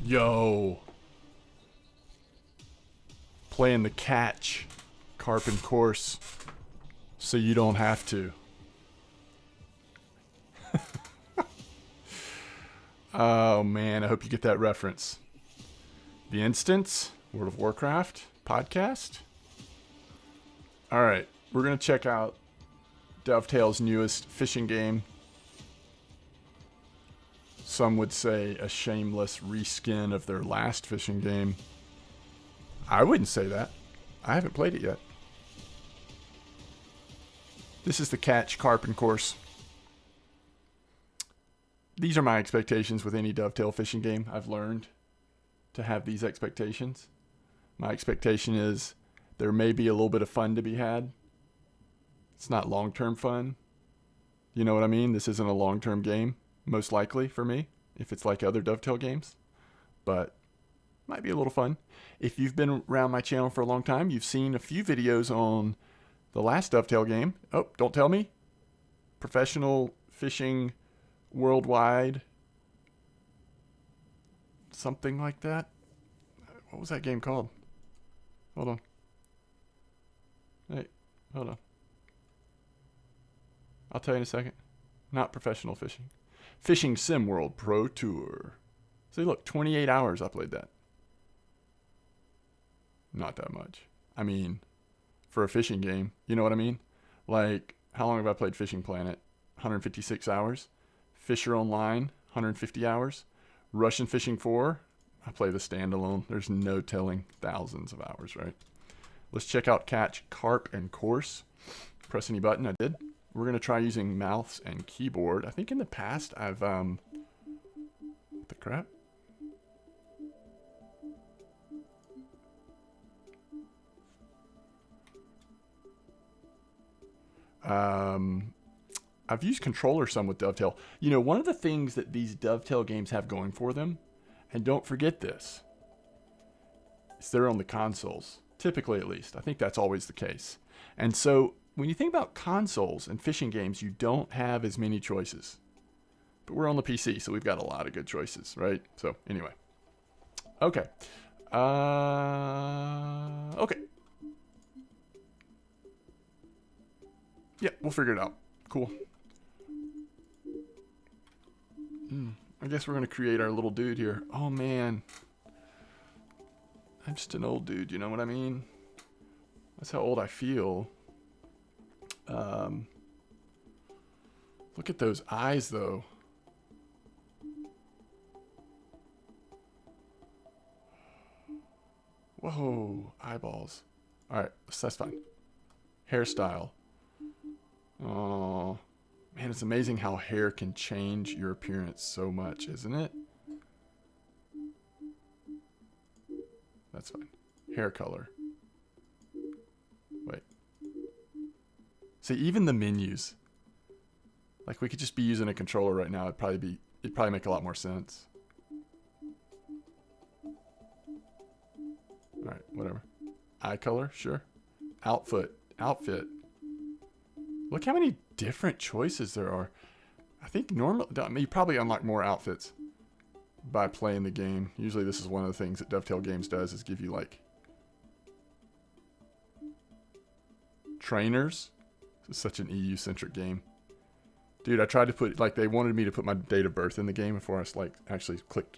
Yo. Playing the catch. Carp Coarse. So you don't have to. Oh man, I hope you get that reference. The Instance, World of Warcraft podcast. Alright, we're going to check out Dovetail's newest fishing game. Some would say a shameless reskin of their last fishing game. I wouldn't say that. I haven't played it yet. This is the Catch Carp Course. These are my expectations with any Dovetail fishing game. I've learned to have these expectations. My expectation is there may be a little bit of fun to be had. It's not long-term fun. You know what I mean? This isn't a long-term game, most likely for me, if it's like other Dovetail games. But might be a little fun. If you've been around my channel for a long time, you've seen a few videos on the last Dovetail game. Oh, don't tell me. Professional fishing worldwide. Something like that. What was that game called? Hold on. Hey, hold on. I'll tell you in a second. Not professional fishing. Fishing Sim World Pro Tour. See, look, 28 hours I played that. Not that much. I mean, for a fishing game, you know what I mean? Like, how long have I played Fishing Planet? 156 hours. Fisher Online, 150 hours. Russian Fishing 4, I play the standalone. There's no telling, thousands of hours, right? Let's check out Catch Carp Coarse. Press any button, I did. We're going to try using mouse and keyboard. I think in the past I've, what the crap? I've used controller some with Dovetail. You know, one of the things that these Dovetail games have going for them, and don't forget this, is they're on the consoles. Typically, at least. I think that's always the case. And so, when you think about consoles and fishing games, you don't have as many choices. But we're on the PC, so we've got a lot of good choices, right? So, anyway. Okay. Okay. Yeah, we'll figure it out. Cool. I guess we're going to create our little dude here. Oh, man. I'm just an old dude, you know what I mean? That's how old I feel. Look at those eyes, though. Whoa, eyeballs. All right, that's fine. Hairstyle. Oh, man, it's amazing how hair can change your appearance so much, isn't it? That's fine. Hair color. Wait. See, even the menus. Like, we could just be using a controller right now. It'd probably make a lot more sense. Alright, whatever. Eye color, sure. Outfit. Look how many different choices there are. I think you probably unlock more outfits by playing the game. Usually this is one of the things that Dovetail Games does, is give you, like, trainers. This is such an EU-centric game. Dude, I tried to put, like, they wanted me to put my date of birth in the game before I, like, actually clicked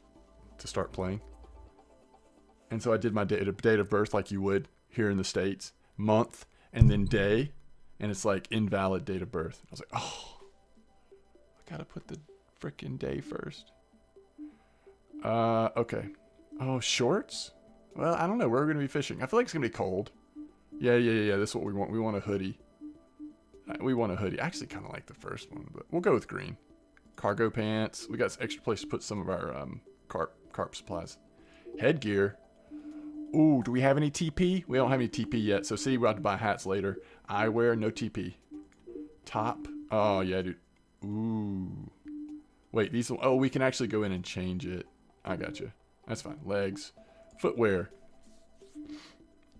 to start playing. And so I did my date of birth like you would here in the States. Month, and then day. And it's like, invalid date of birth. I was like, oh, I gotta put the frickin' day first. Okay. Oh, shorts? Well, I don't know. Where are we gonna be fishing? I feel like it's gonna be cold. Yeah. This is what we want. We want a hoodie. We want a hoodie. I actually kind of like the first one, but we'll go with green. Cargo pants. We got some extra place to put some of our carp supplies. Headgear. Ooh, do we have any TP? We don't have any TP yet, so see, we'll have to buy hats later. Eyewear, no TP. Top. Oh, yeah, dude. Ooh. Wait, these... Oh, we can actually go in and change it. I got you. That's fine. Legs. Footwear.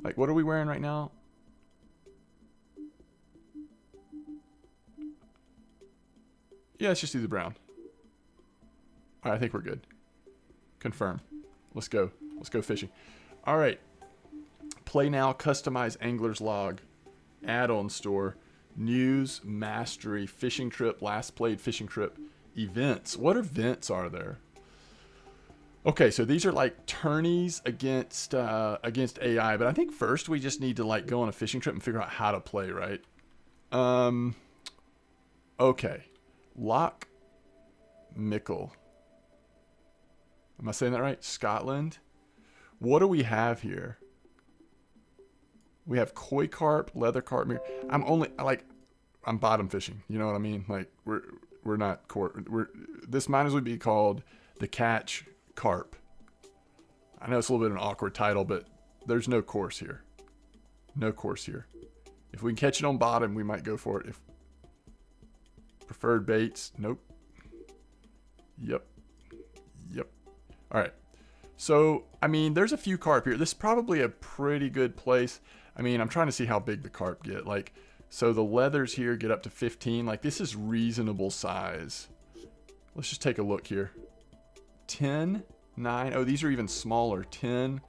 Like, what are we wearing right now? Yeah, let's just do the brown. Alright, I think we're good. Confirm. Let's go. Let's go fishing. All right. Play now. Customize angler's log. Add-on store. News. Mastery. Fishing trip. Last played fishing trip. Events. What events are there? Okay, so these are like tourneys against AI, but I think first we just need to like go on a fishing trip and figure out how to play, right? Okay. Loch Mickle. Am I saying that right? Scotland. What do we have here? We have koi carp, leather carp. I'm bottom fishing. You know what I mean? Like we're not this might as well be called the catch carp. I know it's a little bit of an awkward title, but there's no course here. No course here. If we can catch it on bottom, we might go for it. If preferred baits, nope. Yep. All right. So, I mean, there's a few carp here. This is probably a pretty good place. I mean, I'm trying to see how big the carp get. Like, so the leathers here get up to 15. Like, this is reasonable size. Let's just take a look here. 10, 9. Oh, these are even smaller. 10.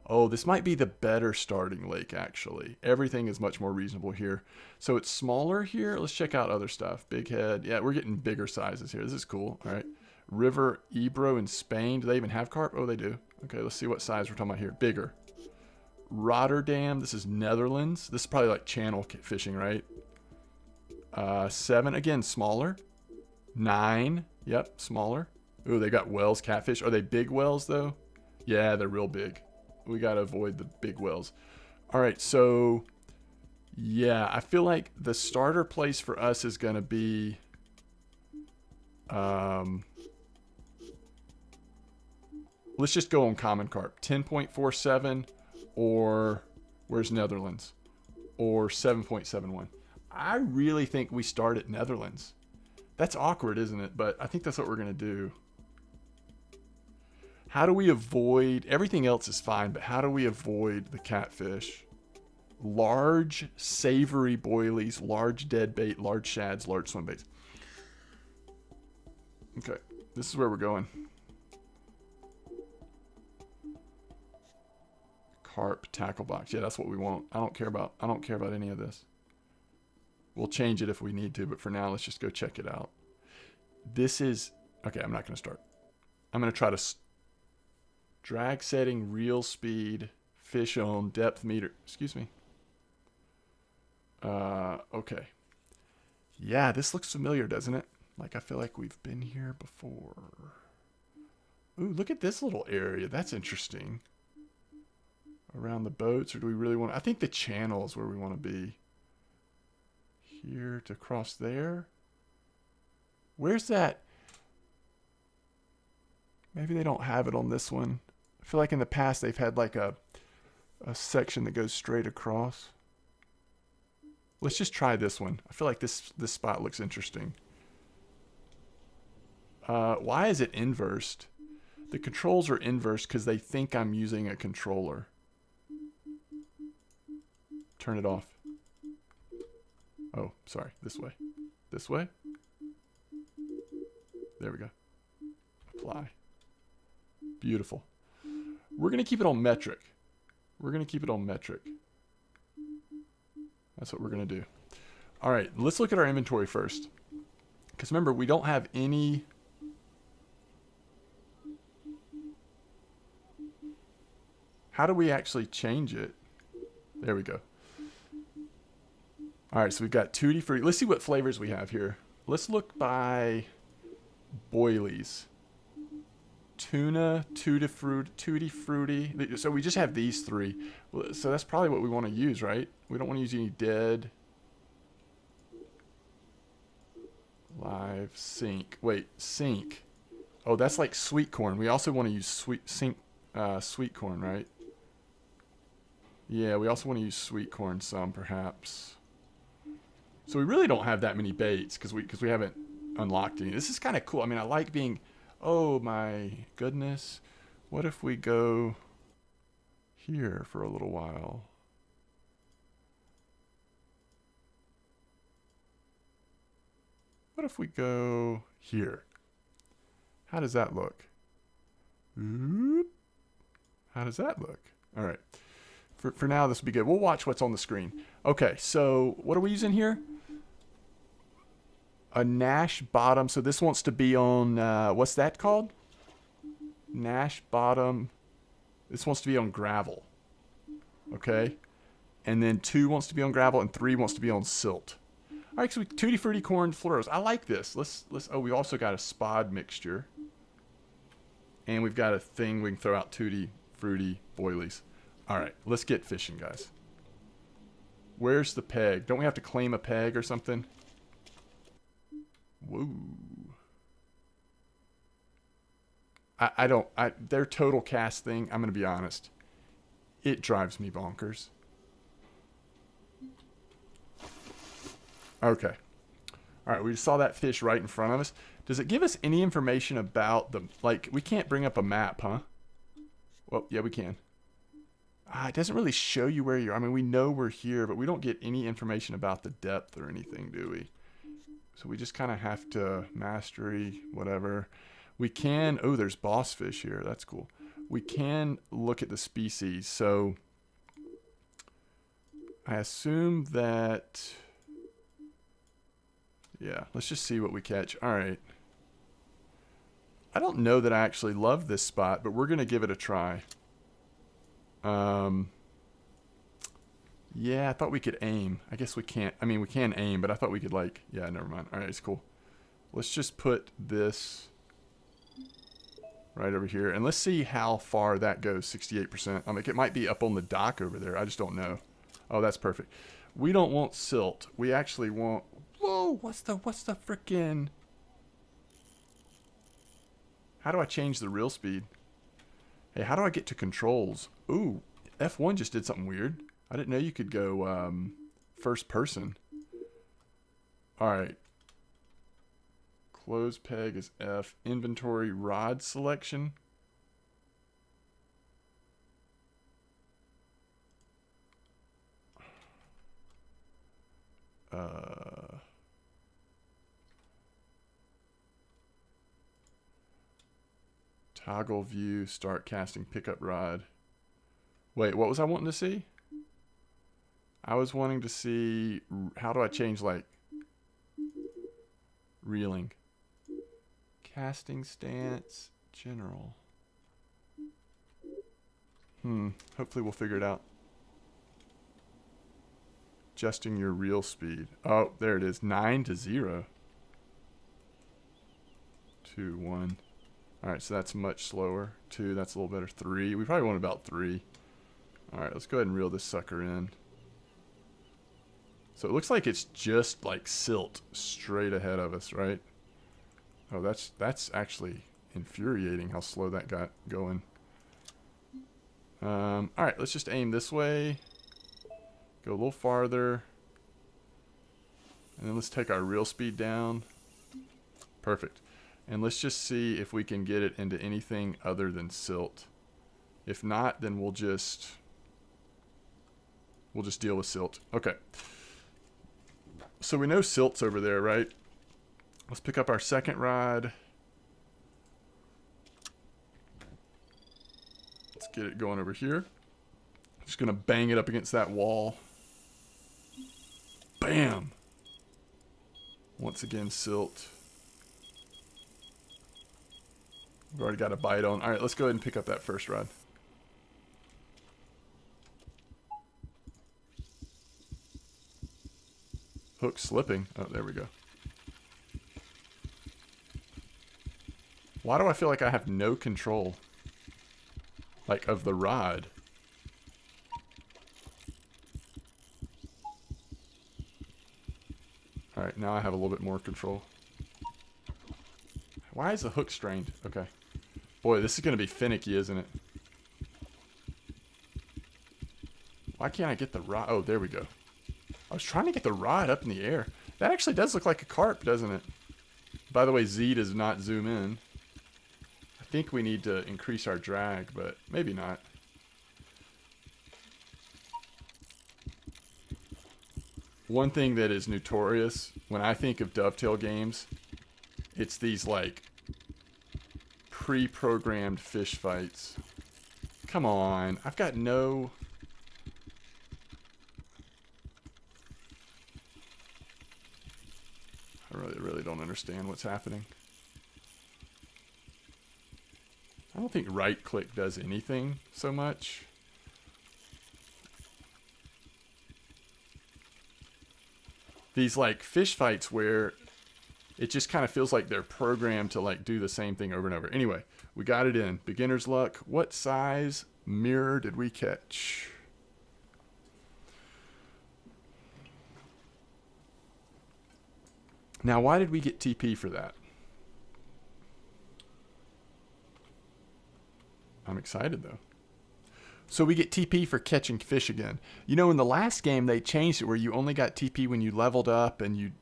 Oh, this might be the better starting lake, actually. Everything is much more reasonable here. So it's smaller here. Let's check out other stuff. Big head. Yeah, we're getting bigger sizes here. This is cool. All right. River Ebro in Spain. Do they even have carp? Oh, they do. Okay, let's see what size we're talking about here. Bigger. Rotterdam. This is Netherlands. This is probably like channel fishing, right? 7. Again, smaller. 9. Yep, smaller. Ooh, they got whales, catfish. Are they big whales, though? Yeah, they're real big. We got to avoid the big whales. All right, so... yeah, I feel like the starter place for us is going to be... let's just go on common carp. 10.47 or... where's Netherlands? Or 7.71. I really think we start at Netherlands. That's awkward, isn't it? But I think that's what we're going to do. How do we avoid... everything else is fine, but how do we avoid the catfish? Large, savory boilies, large dead bait, large shads, large swim baits. Okay, this is where we're going. Carp tackle box. Yeah, that's what we want. I don't care about any of this. We'll change it if we need to, but for now, let's just go check it out. This is... okay, I'm not going to start. I'm going to try to... drag setting, reel speed, fish on, depth meter. Excuse me. Okay. Yeah, this looks familiar, doesn't it? Like, I feel like we've been here before. Ooh, look at this little area. That's interesting. Around the boats, or do we really want... I think the channel is where we want to be. Here to cross there. Where's that? Maybe they don't have it on this one. I feel like in the past they've had like a section that goes straight across. Let's just try this one. I feel like this spot looks interesting. Why is it inversed? The controls are inversed because they think I'm using a controller. Turn it off. Oh, sorry. This way. This way. There we go. Apply. Beautiful. We're going to keep it on metric. We're going to keep it on metric. That's what we're going to do. All right, let's look at our inventory first. Because remember, we don't have any... how do we actually change it? There we go. All right, so we've got tutti frutti. Let's see what flavors we have here. Let's look by boilies. Tuna, tutti frutti. So we just have these 3. So that's probably what we want to use, right? We don't want to use any dead. Live sink. Wait, sink. Oh, that's like sweet corn. We also want to use sweet corn, right? Yeah, we also want to use sweet corn some, perhaps. So we really don't have that many baits because we haven't unlocked any. This is kind of cool. I mean, I like being... oh my goodness. What if we go here for a little while? What if we go here? How does that look? Oop. How does that look? All right. For now, this will be good. We'll watch what's on the screen. Okay, so what are we using here? A Nash bottom. So this wants to be on, what's that called? Nash bottom. This wants to be on gravel. Okay. And then 2 wants to be on gravel and 3 wants to be on silt. All right, so Tutti Frutti Corn Floros. I like this. Let's. Oh, we also got a spod mixture. And we've got a thing we can throw out Tutti Frutti boilies. All right, let's get fishing, guys. Where's the peg? Don't we have to claim a peg or something? Whoa. Their total cast thing, I'm going to be honest. It drives me bonkers. Okay. All right, we just saw that fish right in front of us. Does it give us any information about the, like, we can't bring up a map, huh? Well, yeah, we can. It doesn't really show you where you're. I mean, we know we're here, but we don't get any information about the depth or anything, do we? So we just kind of have to mastery, whatever. We can, oh, there's boss fish here. That's cool. We can look at the species. So I assume that, yeah, let's just see what we catch. All right. I don't know that I actually love this spot, but we're going to give it a try. Yeah, I thought we could aim. I guess we can't. I mean, we can aim, but I thought we could, like, yeah, never mind. All right, it's cool. Let's just put this right over here, and let's see how far that goes, 68%. I mean, it might be up on the dock over there. I just don't know. Oh, that's perfect. We don't want silt. We actually want, whoa, what's the frickin', how do I change the reel speed? Hey, how do I get to controls? Ooh, F1 just did something weird. I didn't know you could go first person. All right. Close peg is F. Inventory rod selection. Toggle view, start casting pickup rod. Wait, what was I wanting to see? I was wanting to see, how do I change, like, reeling? Casting stance, general. Hopefully we'll figure it out. Adjusting your reel speed. Oh, there it is. 9 to 0. 2, 1. All right, so that's much slower. 2, that's a little better. 3, we probably want about 3. All right, let's go ahead and reel this sucker in. So it looks like it's just like silt straight ahead of us, right? Oh, that's actually infuriating how slow that got going. All right, let's just aim this way. Go a little farther. And then let's take our reel speed down. Perfect. And let's just see if we can get it into anything other than silt. If not, then we'll just deal with silt. Okay. So we know silt's over there, right? Let's pick up our second rod. Let's get it going over here. Just gonna bang it up against that wall. Bam! Once again, silt. We've already got a bite on. All right, let's go ahead and pick up that first rod. Hook slipping. Oh, there we go. Why do I feel like I have no control? Like, of the rod? Alright, now I have a little bit more control. Why is the hook strained? Okay. Boy, this is going to be finicky, isn't it? Why can't I get the rod? Oh, there we go. I was trying to get the rod up in the air. That actually does look like a carp, doesn't it? By the way, Z does not zoom in. I think we need to increase our drag, but maybe not. One thing that is notorious when I think of dovetail games, it's these like pre-programmed fish fights. Come on. I've got no... I really don't understand what's happening. I don't think right click does anything so much. These like fish fights where it just kind of feels like they're programmed to like do the same thing over and over. Anyway, we got it in. Beginner's luck. What size mirror did we catch? Now, why did we get TP for that? I'm excited though. So we get TP for catching fish again. You know, in the last game, they changed it where you only got TP when you leveled up and you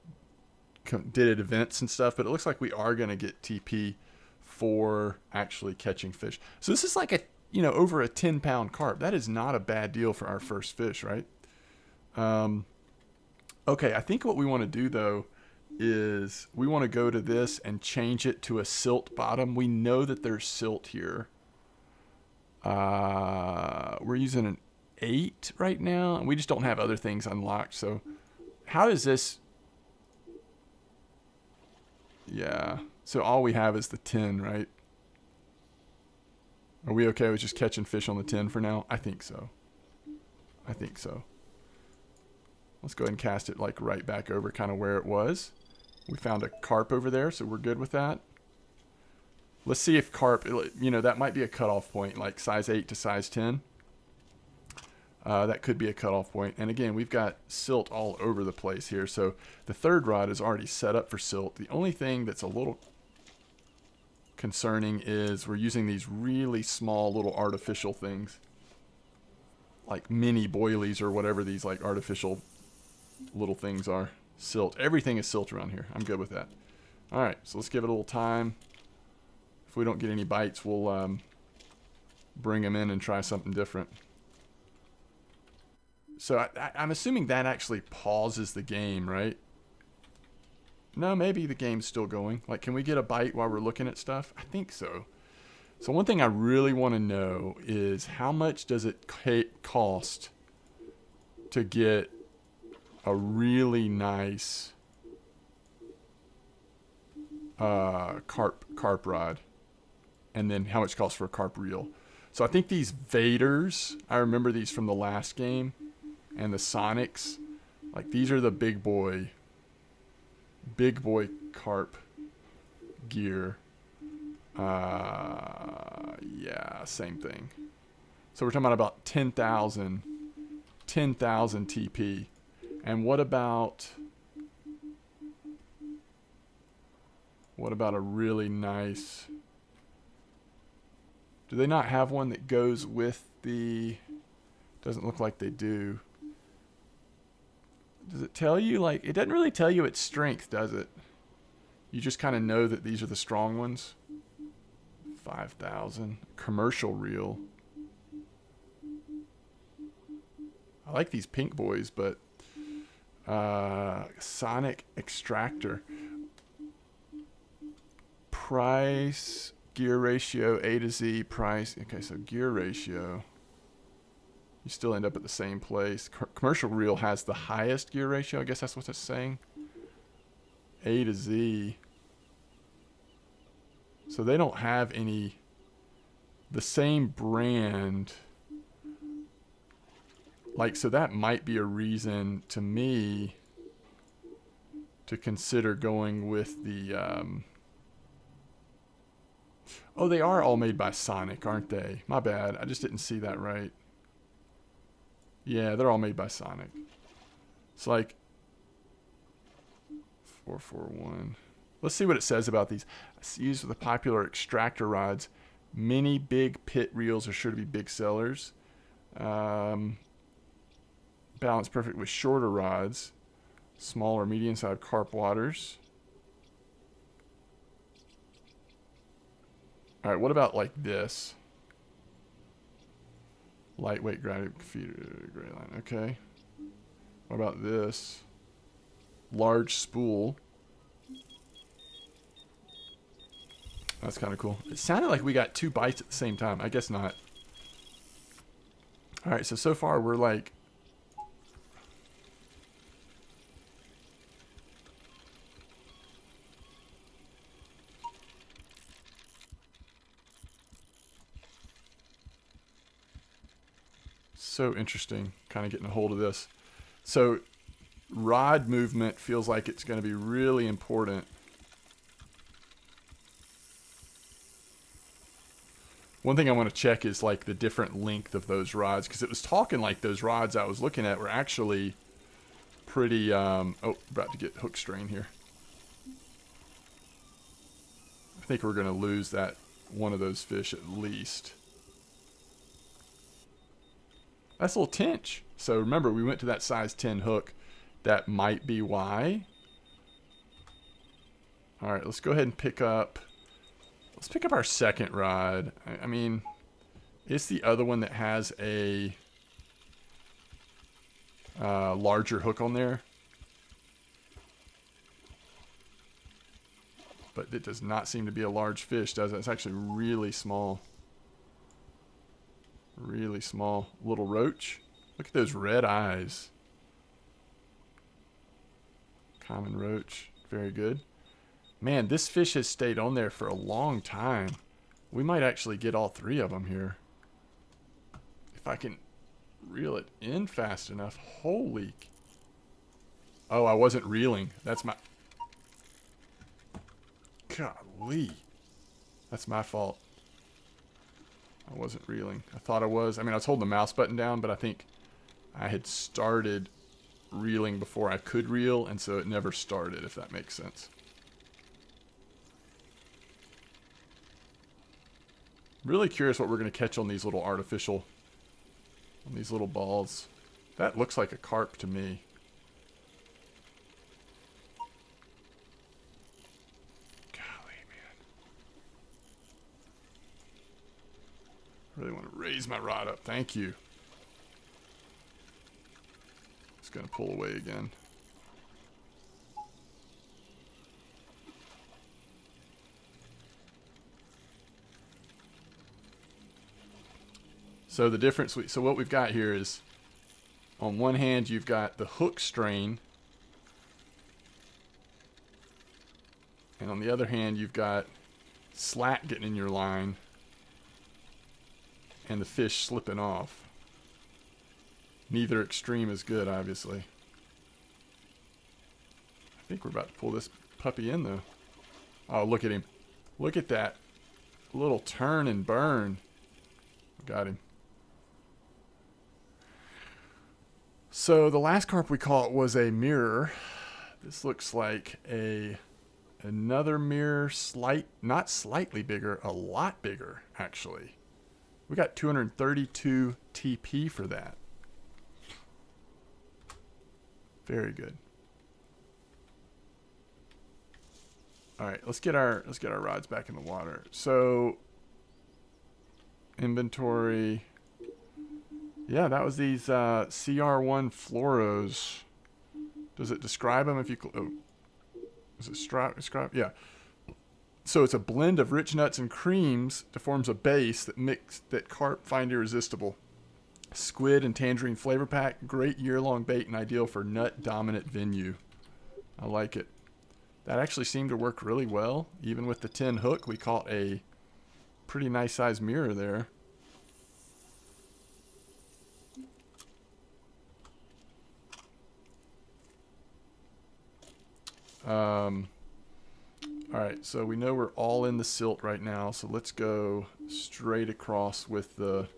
did events and stuff. But it looks like we are going to get TP for actually catching fish. So this is like a, you know, over a 10-pound carp. That is not a bad deal for our first fish, right? Okay, I think what we want to do though is we want to go to this and change it to a silt bottom. We know that there's silt here. We're using an 8 right now, and we just don't have other things unlocked. So how does this... Yeah, so all we have is the 10, right? Are we okay with just catching fish on the 10 for now? I think so. I think so. Let's go ahead and cast it like right back over kind of where it was. We found a carp over there, so we're good with that. Let's see if carp, you know, that might be a cutoff point, like size 8 to size 10. That could be a cutoff point. And again, we've got silt all over the place here. So the third rod is already set up for silt. The only thing that's a little concerning is we're using these really small little artificial things. Like mini boilies or whatever these like artificial little things are. Silt. Everything is silt around here. I'm good with that. All right, so let's give it a little time. If we don't get any bites, we'll bring them in and try something different. So I'm assuming that actually pauses the game, right? No, maybe the game's still going. Like, can we get a bite while we're looking at stuff? I think so. So one thing I really want to know is how much does it cost to get a really nice carp rod, and then how much it costs for a carp reel. So I think these Vaders, I remember these from the last game, and the Sonics, like these are the big boy carp gear. Yeah, same thing. So we're talking about 10,000 TP. And what about a really nice... Do they not have one that goes with the... Doesn't look like they do. Does it tell you, like... It doesn't really tell you its strength, does it? You just kind of know that these are the strong ones. 5,000. Commercial reel. I like these pink boys, but... Sonic extractor. Price, gear ratio, A to Z, price. Okay, so gear ratio. You still end up at the same place. Commercial reel has the highest gear ratio. I guess that's what it's saying. A to Z. So they don't have any... The same brand... Like, so that might be a reason to me to consider going with the, Oh, they are all made by Sonic, aren't they? My bad. I just didn't see that right. Yeah, they're all made by Sonic. It's like 441. Let's see what it says about these. Used with the popular extractor rods. Many big pit reels are sure to be big sellers. Balance perfect with shorter rods, small or medium-sized carp waters. All right, what about like this? Lightweight grounded feeder, gray line. Okay. What about this? Large spool. That's kind of cool. It sounded like we got 2 bites at the same time. I guess not. All right, so far we're like... So interesting, kind of getting a hold of this. So rod movement feels like it's going to be really important. One thing I want to check is like the different length of those rods, because it was talking like those rods I was looking at were actually pretty, oh, about to get hook strain here. I think we're going to lose that one of those fish at least. That's a little tench. So remember, we went to that size 10 hook. That might be why. All right, let's go ahead and pick up... Let's pick up our second rod. I mean, it's the other one that has a larger hook on there. But it does not seem to be a large fish, does it? It's actually really small. Really small. Little roach. Look at those red eyes. Common roach. Very good. Man, this fish has stayed on there for a long time. We might actually get all three of them here. If I can reel it in fast enough. Holy. Oh, I wasn't reeling. That's my... Golly. That's my fault. I wasn't reeling. I thought I was. I mean, I was holding the mouse button down, but I think I had started reeling before I could reel, and so it never started, if that makes sense. Really curious what we're going to catch on these little artificial, on these little balls. That looks like a carp to me. Golly, man. I really want to raise my rod up. Thank you. It's going to pull away again. So the difference, so what we've got here is, on one hand you've got the hook strain, and on the other hand you've got slack getting in your line, and the fish slipping off. Neither extreme is good, obviously. I think we're about to pull this puppy in, though. Oh, look at him. Look at that little turn and burn. Got him. So the last carp we caught was a mirror. This looks like another mirror, not slightly bigger, a lot bigger, actually. We got 232 TP for that. Very good. All right, let's get our rods back in the water. So inventory. Yeah, that was these CR1 fluoros. Does it describe them if you... Oh. Does it describe? Yeah. So it's a blend of rich nuts and creams that forms a base that carp find irresistible. Squid and tangerine flavor pack. Great year-long bait and ideal for nut-dominant venue. I like it. That actually seemed to work really well. Even with the 10 hook, we caught a pretty nice sized mirror there. Alright, so we know we're all in the silt right now, so let's go straight across with the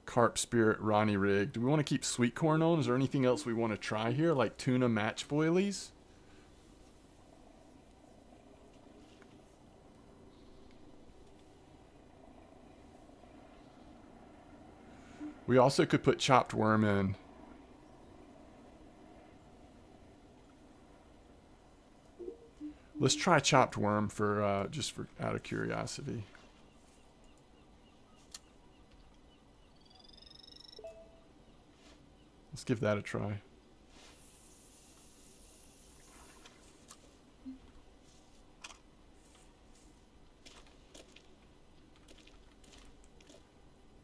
Carp Spirit Ronnie rig. Do we want to keep sweet corn on? Is there anything else we want to try here, like tuna match boilies? We also could put chopped worm in. Let's try chopped worm for just for out of curiosity. Let's give that a try.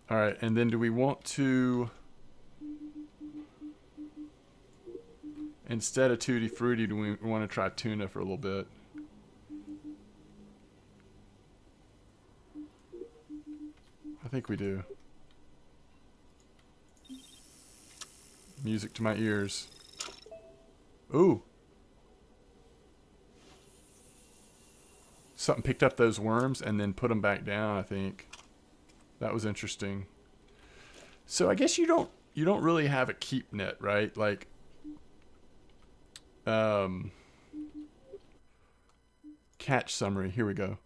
All right, and then do we want to, instead of Tutti Frutti, do we want to try tuna for a little bit? I think we do. Music to my ears. Ooh. Something picked up those worms and then put them back down, I think. That was interesting. So I guess you don't really have a keep net, right? Like catch summary. Here we go.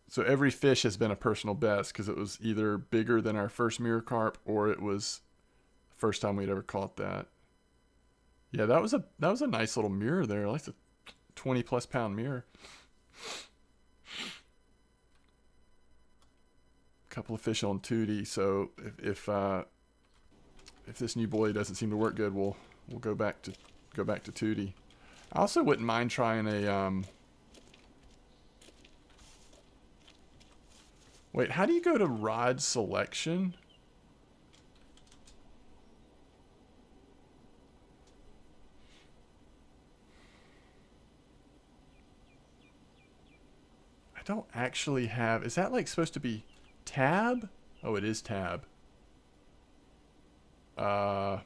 So every fish has been a personal best because it was either bigger than our first mirror carp or it was the first time we'd ever caught that. Yeah, that was a nice little mirror there. Like a 20+ pound mirror. Couple of fish on Tutti. So if this new boy doesn't seem to work good, we'll go back to Tutti. I also wouldn't mind trying a wait, how do you go to rod selection? I don't actually have, is that like supposed to be tab? Oh, it is tab. I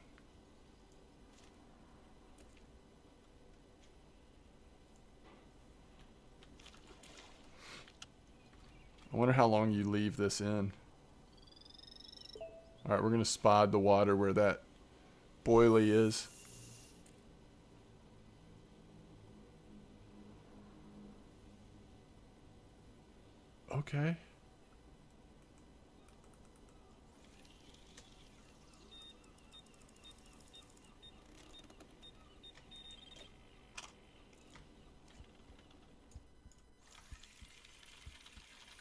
wonder how long you leave this in. Alright, we're going to spot the water where that boilie is. Okay.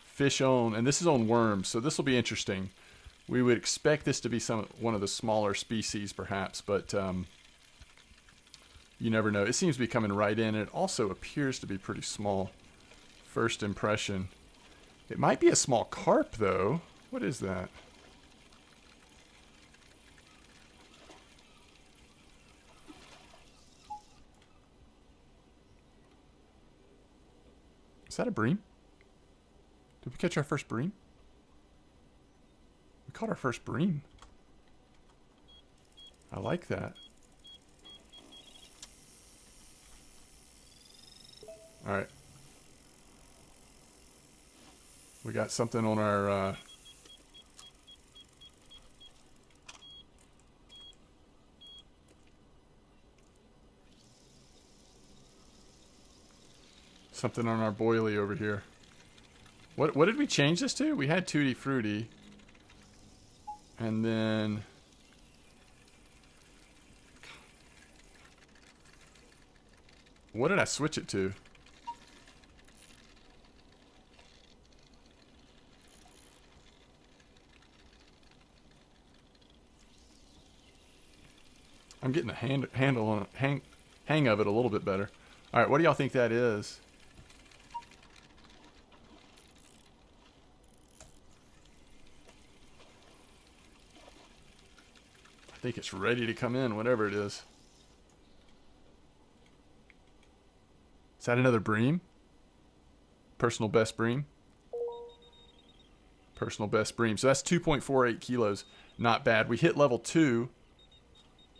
Fish on, and this is on worms, so this will be interesting. We would expect this to be one of the smaller species, perhaps, but you never know. It seems to be coming right in, and it also appears to be pretty small. First impression. It might be a small carp, though. What is that? Is that a bream? Did we catch our first bream? We caught our first bream. I like that. Alright. We got something on our... something on our boilie over here. What did we change this to? We had Tutti Frutti. And then... what did I switch it to? I'm getting a handle on it, hang of it a little bit better. All right, what do y'all think that is? I think it's ready to come in, whatever it is. Is that another bream? Personal best bream? Personal best bream. So that's 2.48 kilos. Not bad. We hit level 2.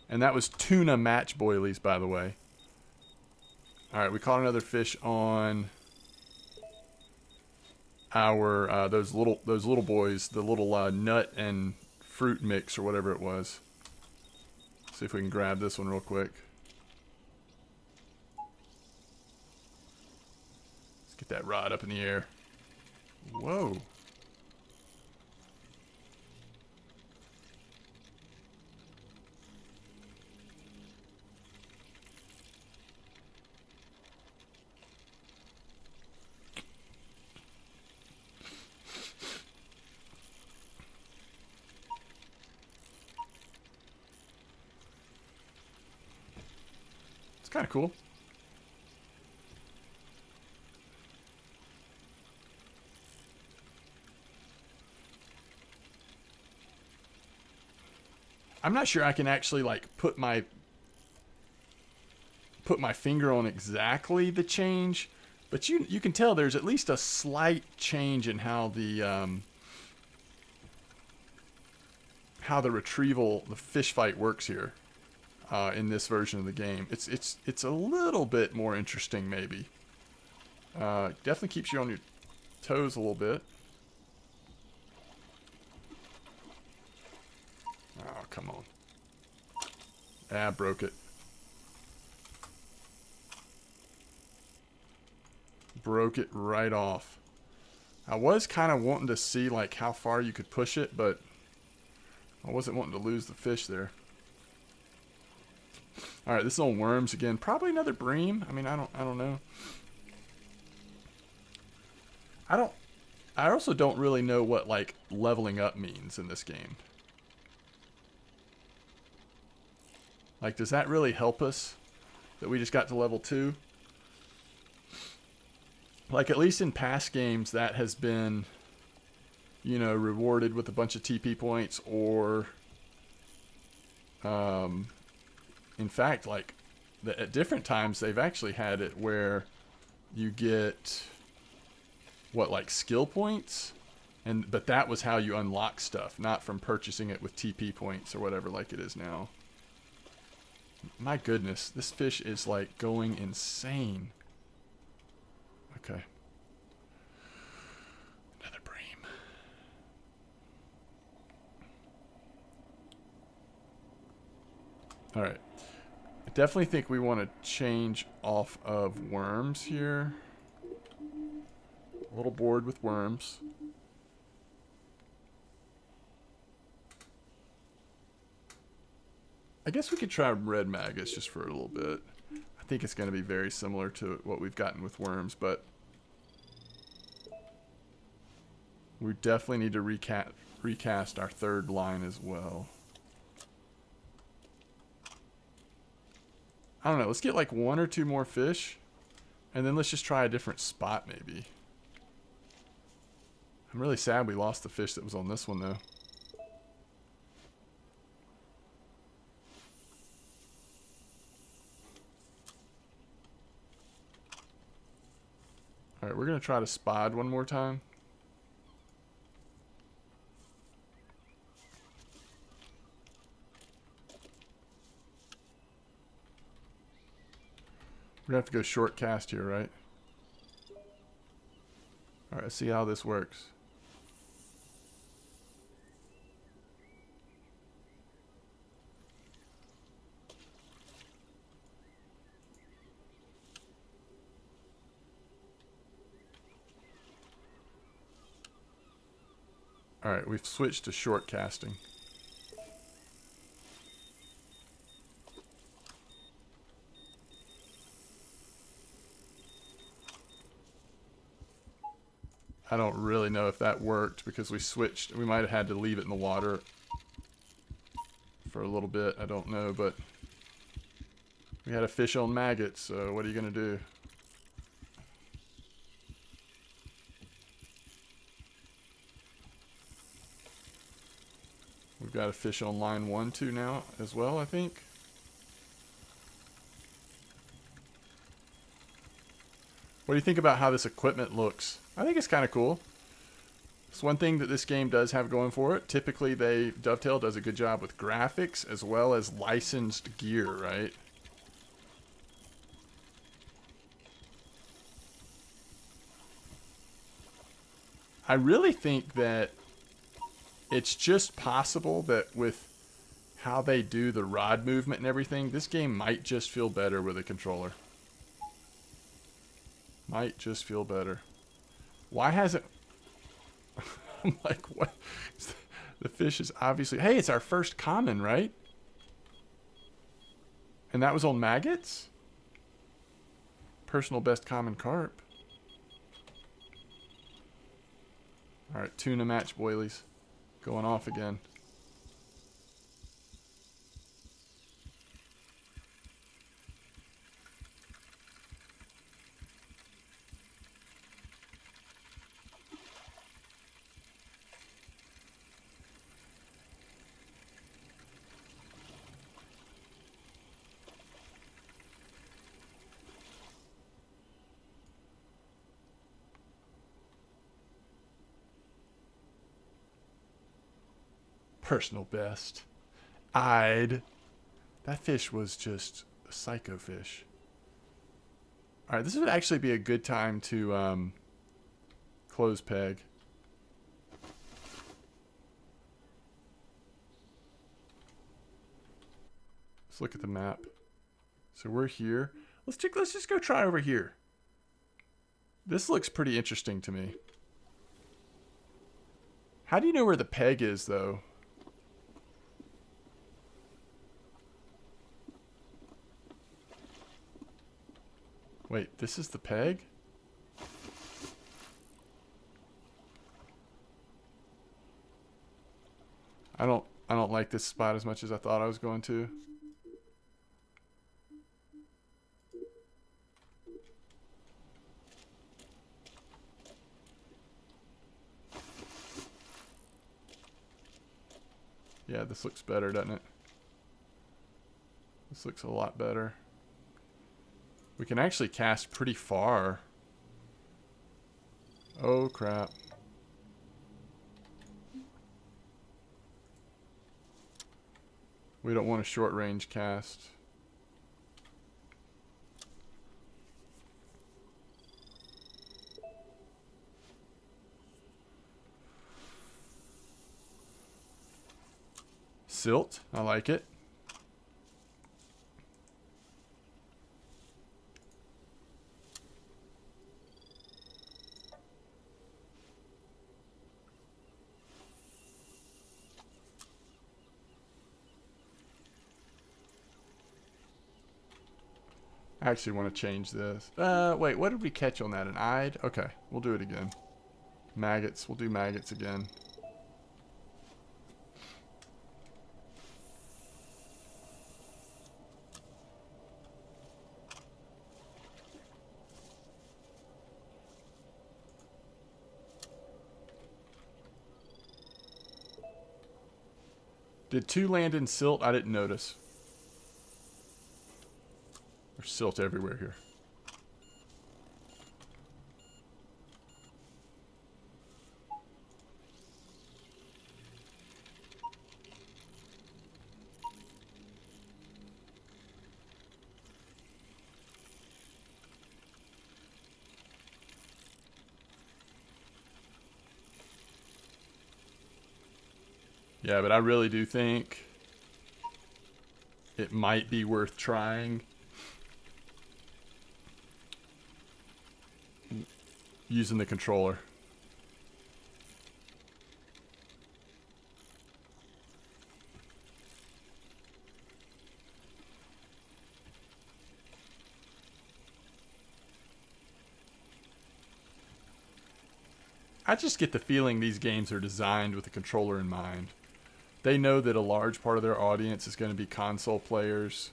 And that was tuna match boilies, by the way. Alright, we caught another fish on our those little boys, the little nut and fruit mix or whatever it was. See if we can grab this one real quick. Let's get that rod up in the air. Whoa. Kind of cool. I'm not sure I can actually like put my finger on exactly the change, but you can tell there's at least a slight change in how the retrieval, the fish fight works here in this version of the game. It's a little bit more interesting, maybe. Definitely keeps you on your toes a little bit. Oh, come on. Ah, broke it. Broke it right off. I was kind of wanting to see like how far you could push it, but I wasn't wanting to lose the fish there. All right, this is on worms again. Probably another bream. I mean, I don't know. I also don't really know what like leveling up means in this game. Like, does that really help us that we just got to level 2? Like, at least in past games, that has been, you know, rewarded with a bunch of TP points, or, in fact, like, at different times, they've actually had it where you get, what, like, skill points? But that was how you unlock stuff, not from purchasing it with TP points or whatever like it is now. My goodness, this fish is, like, going insane. Okay. Another bream. Alright. I definitely think we want to change off of worms here. A little bored with worms. I guess we could try red maggots just for a little bit. I think it's going to be very similar to what we've gotten with worms, but we definitely need to recast our third line as well. I don't know. Let's get like 1 or 2 more fish, and then let's just try a different spot maybe. I'm really sad we lost the fish that was on this one, though. Alright, we're going to try to spod one more time. We're going to have to go short cast here, right? Alright, let's see how this works. Alright, we've switched to short casting. I don't really know if that worked because we switched. We might have had to leave it in the water for a little bit. I don't know, but we had a fish on maggots, so what are you going to do? We've got a fish on line 1, 2 now as well, I think. What do you think about how this equipment looks? I think it's kind of cool. It's one thing that this game does have going for it. Typically, Dovetail does a good job with graphics as well as licensed gear, right? I really think that it's just possible that with how they do the rod movement and everything, this game might just feel better with a controller. Might just feel better. Why hasn't... I'm like, what? The fish is obviously... Hey, it's our first common, right? And that was on maggots? Personal best common carp. Alright, tuna match boilies. Going off again. Personal best. I'd. That fish was just a psycho fish. Alright, this would actually be a good time to close peg. Let's look at the map. So we're here. Let's just go try over here. This looks pretty interesting to me. How do you know where the peg is, though? Wait, this is the peg? I don't like this spot as much as I thought I was going to. Yeah, this looks better, doesn't it? This looks a lot better. We can actually cast pretty far. Oh, crap. We don't want a short range cast. Silt, I like it. I actually want to change this. Wait, what did we catch on that? An eyed? Okay, we'll do it again. Maggots, we'll do maggots again. Did 2 land in silt? I didn't notice. There's silt everywhere here. Yeah, but I really do think it might be worth trying. Using the controller. I just get the feeling these games are designed with the controller in mind. They know that a large part of their audience is going to be console players.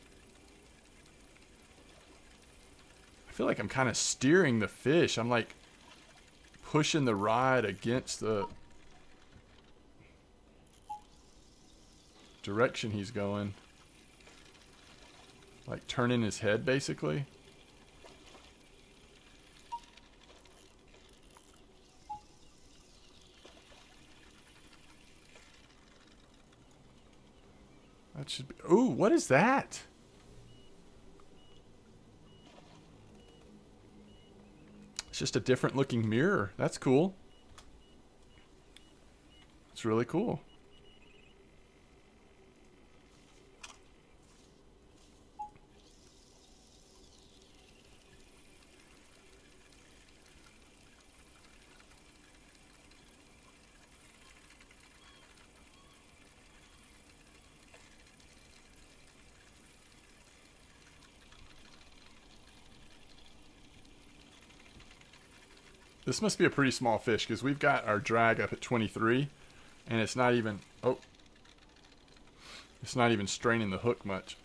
I feel like I'm kind of steering the fish. I'm like pushing the ride against the direction he's going. Like turning his head, basically. That should be... Ooh, what is that? It's just a different looking mirror. That's cool. It's really cool. This must be a pretty small fish because we've got our drag up at 23 and it's not even, oh, it's not even straining the hook much.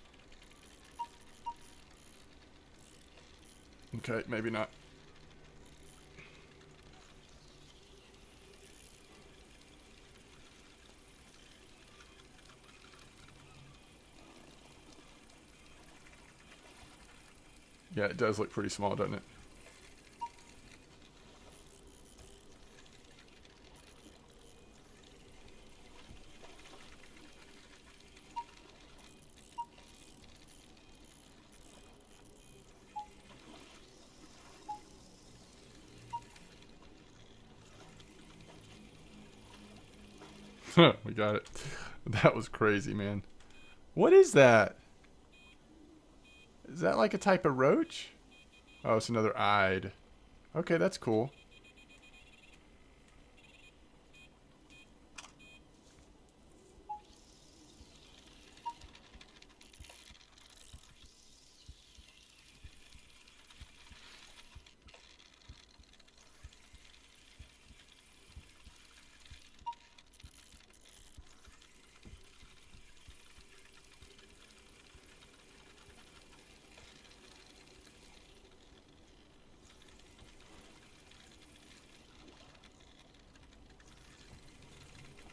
Okay, maybe not. Yeah, it does look pretty small, doesn't it? We got it. That was crazy, man. What is that? Is that like a type of roach? Oh, it's another eyed. Okay, that's cool.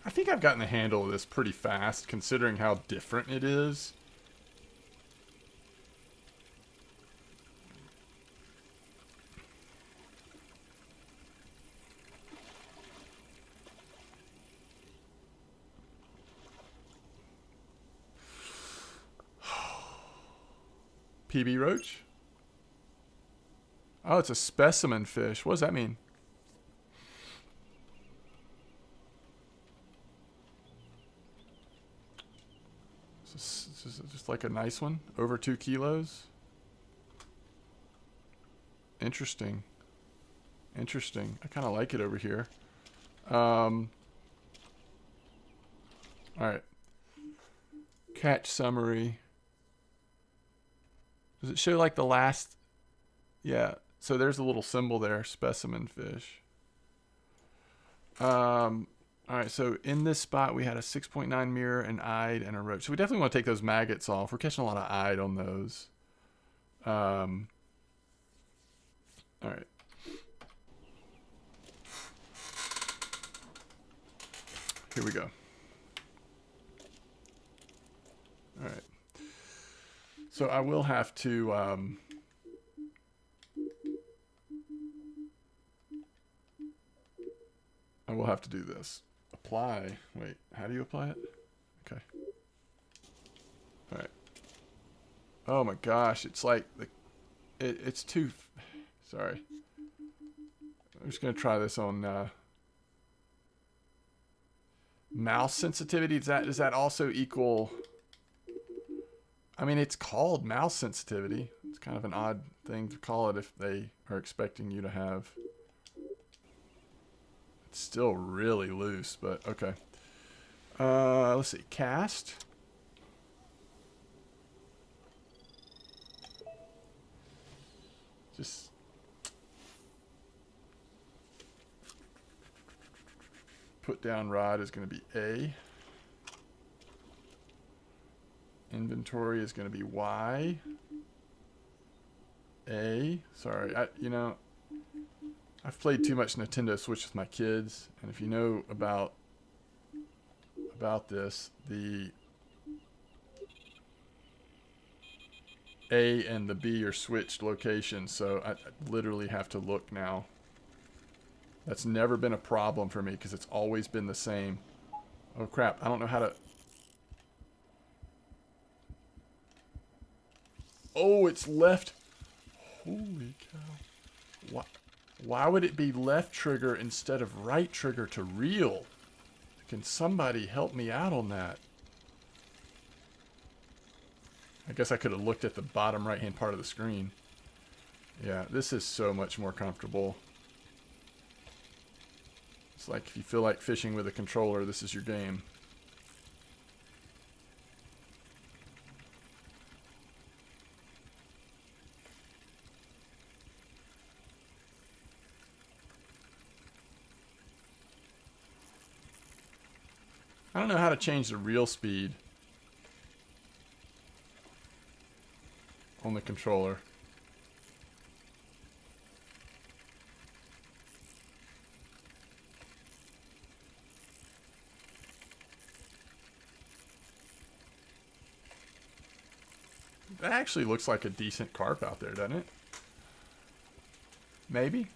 I think I've gotten the handle of this pretty fast, considering how different it is. PB roach? Oh, it's a specimen fish. What does that mean? Just like a nice one? Over 2 kilos? Interesting. Interesting. I kind of like it over here. Alright. Catch summary. Does it show like the last... Yeah. So there's a little symbol there. Specimen fish. Alright, so in this spot we had a 6.9 mirror, an eyed, and a roach. So we definitely want to take those maggots off. We're catching a lot of eyed on those. Alright. Here we go. Alright. So I will have to... I will have to do this. Apply. Wait, how do you apply it? Okay. Alright. Oh my gosh, it's like... It's too... Sorry. I'm just going to try this on... mouse sensitivity. Does that also equal... I mean, it's called mouse sensitivity. It's kind of an odd thing to call it if they are expecting you to have... It's still really loose, but okay. Let's see. Cast. Just... Put down rod is going to be A. Inventory is going to be Y. A. Sorry, I've played too much Nintendo Switch with my kids, and if you know about this, the A and the B are switched locations, so I literally have to look now. That's never been a problem for me because it's always been the same. Oh crap, I don't know how to... Oh, it's left. Holy cow. Why would it be left trigger instead of right trigger to reel? Can somebody help me out on that? I guess I could have looked at the bottom right hand part of the screen. Yeah, this is so much more comfortable. It's like if you feel like fishing with a controller, this is your game. I don't know how to change the reel speed on the controller. That actually looks like a decent carp out there, doesn't it? Maybe?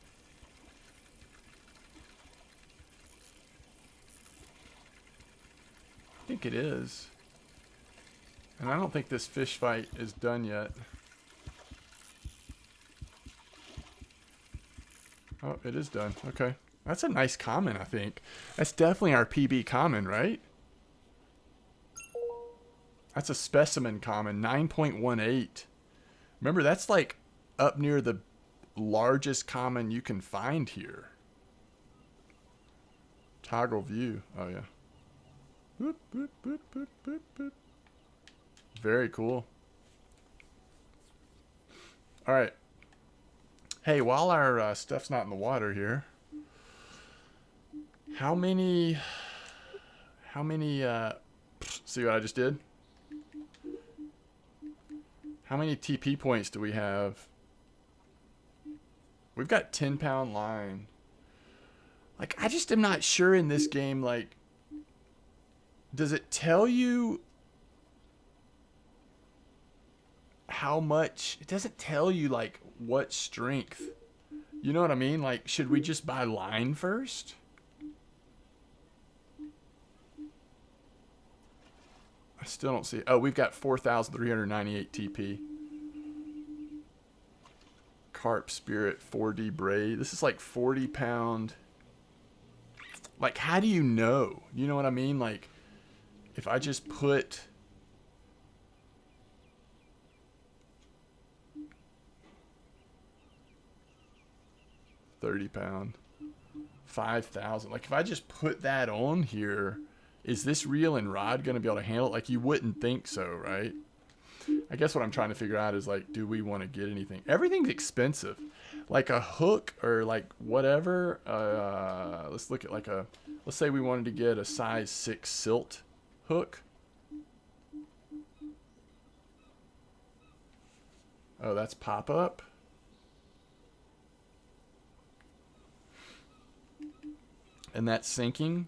I think it is. And I don't think this fish fight is done yet. Oh, it is done. Okay. That's a nice common, I think. That's definitely our PB common, right? That's a specimen common, 9.18. Remember, that's like up near the largest common you can find here. Toggle view. Oh, yeah. Boop, boop, boop, boop, boop, boop. Very cool. All right. Hey, while our stuff's not in the water here, how many, see what I just did? How many TP points do we have? We've got 10-pound line. Like, I just am not sure in this game, like, does it tell you how much? It doesn't tell you, like, what strength. You know what I mean? Like, should we just buy line first? I still don't see it. Oh, we've got 4,398 TP. Carp Spirit 4D braid. This is like 40-pound. Like, how do you know? You know what I mean? Like, if I just put... £30, 5,000. Like, if I just put that on here, is this reel and rod going to be able to handle it? Like, you wouldn't think so, right? I guess what I'm trying to figure out is, like, do we want to get anything? Everything's expensive. Like a hook or, like, whatever. Let's look at, like, a... Let's say we wanted to get a size 6 silt hook. Oh, that's pop-up. And that's sinking.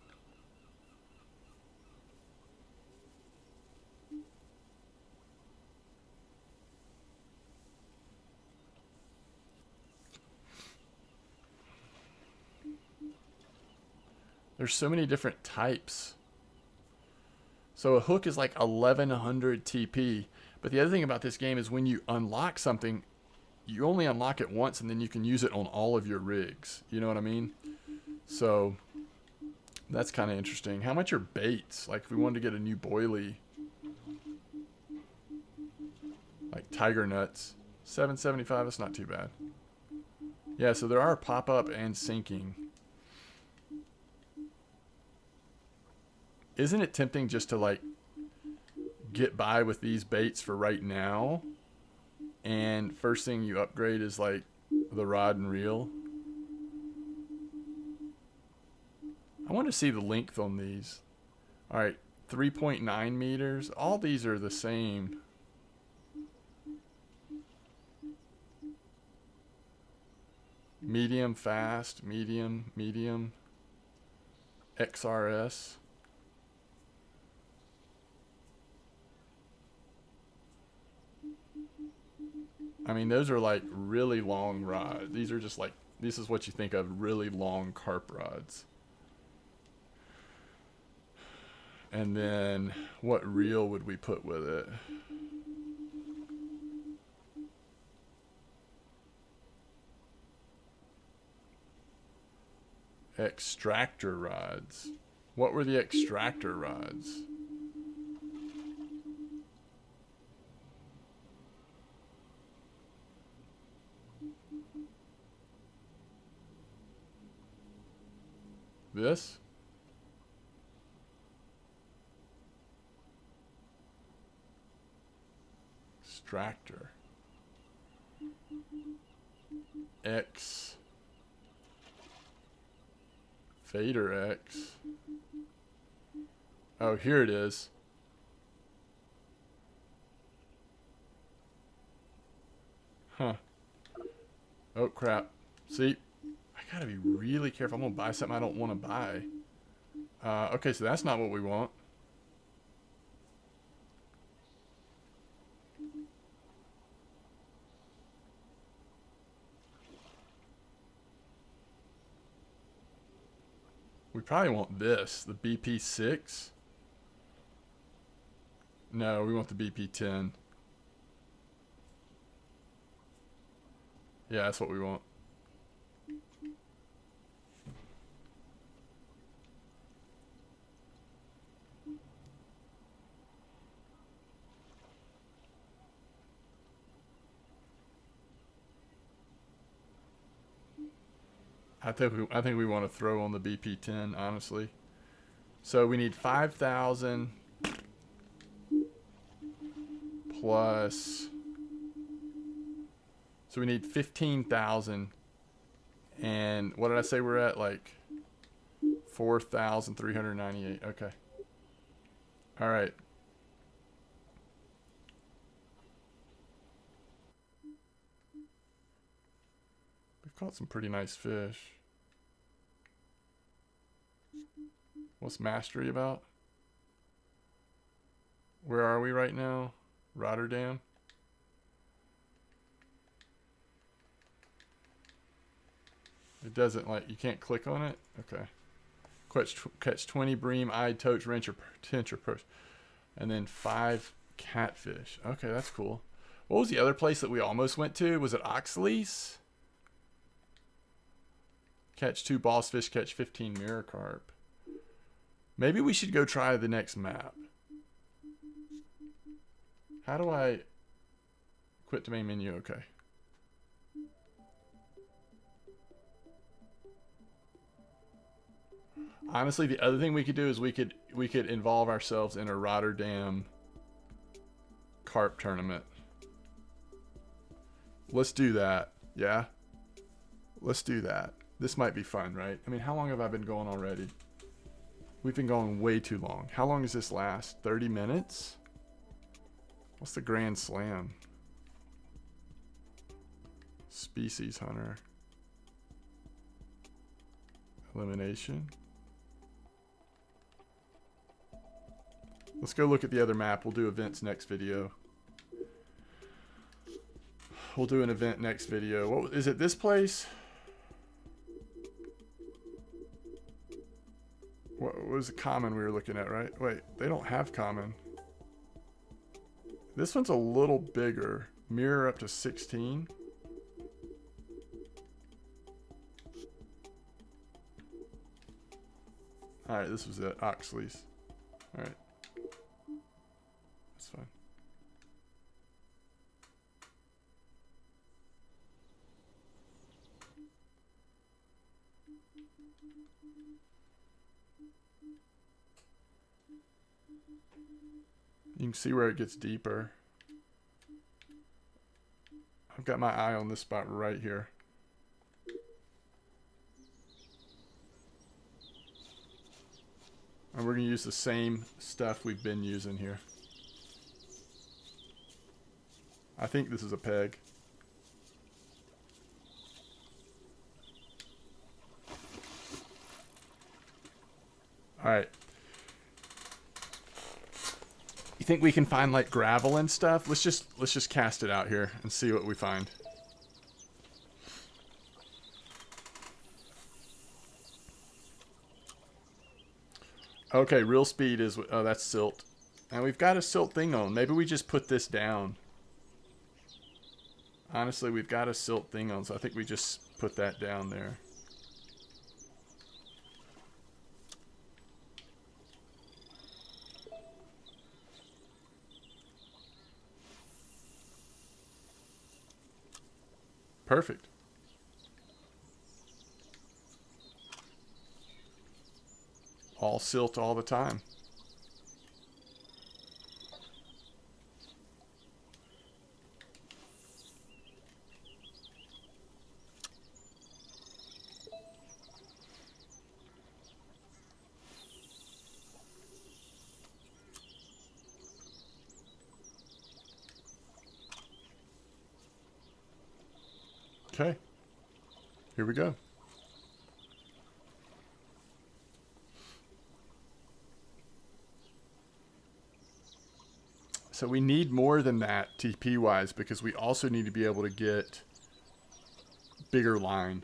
There's so many different types. So a hook is like 1100 TP. But the other thing about this game is when you unlock something, you only unlock it once and then you can use it on all of your rigs. You know what I mean? So that's kind of interesting. How much are baits? Like if we wanted to get a new boilie, like tiger nuts, 775. That's not too bad. Yeah, so there are pop-up and sinking. Isn't it tempting just to like get by with these baits for right now? And first thing you upgrade is like the rod and reel. I want to see the length on these. All right, 3.9 meters. All these are the same. Medium, fast, medium, medium. XRS. I mean, those are like really long rods. These are just like, this is what you think of really long carp rods. And then what reel would we put with it? Extractor rods. What were the extractor rods? This? Extractor. X. Fader X. Oh, here it is. Huh. Oh, crap. See? I gotta be really careful. I'm gonna buy something I don't want to buy. Okay, so that's not what we want. We probably want this, the BP6. No, we want the BP10. Yeah, that's what we want. I think we want to throw on the BP10, honestly. So we need 5,000 plus. So we need 15,000. And what did I say we're at? Like 4,398. Okay. All right. We've caught some pretty nice fish. What's mastery about? Where are we right now? Rotterdam. It doesn't like, you can't click on it? Okay. Catch 20 bream, eyed, toach, wrench, or tench, or perch. And then 5 catfish. Okay, that's cool. What was the other place that we almost went to? Was it Oxley's? Catch 2 boss fish, catch 15 mirror carp. Maybe we should go try the next map. How do I quit the main menu? Okay. Honestly, the other thing we could do is we could involve ourselves in a Rotterdam carp tournament. Let's do that. Yeah? Let's do that. This might be fun, right? I mean, how long have I been going already? We've been going way too long. How long does this last? 30 minutes? What's the Grand Slam? Species Hunter. Elimination. Let's go look at the other map. We'll do events next video. We'll do an event next video. What is it? This place? What was the common we were looking at, right? Wait, they don't have common. This one's a little bigger. Mirror up to 16. Alright, this was it. Oxley's. Alright. That's fine. You can see where it gets deeper. I've got my eye on this spot right here. And we're going to use the same stuff we've been using here. I think this is a peg. Alright. You think we can find like gravel and stuff? Let's just cast it out here and see what we find. Okay, real speed is, oh, that's silt. And we've got a silt thing on. Maybe we just put this down. Honestly, we've got a silt thing on, so I think we just put that down there. Perfect. All silt all the time. Okay. Here we go. So we need more than that TP wise because we also need to be able to get bigger line.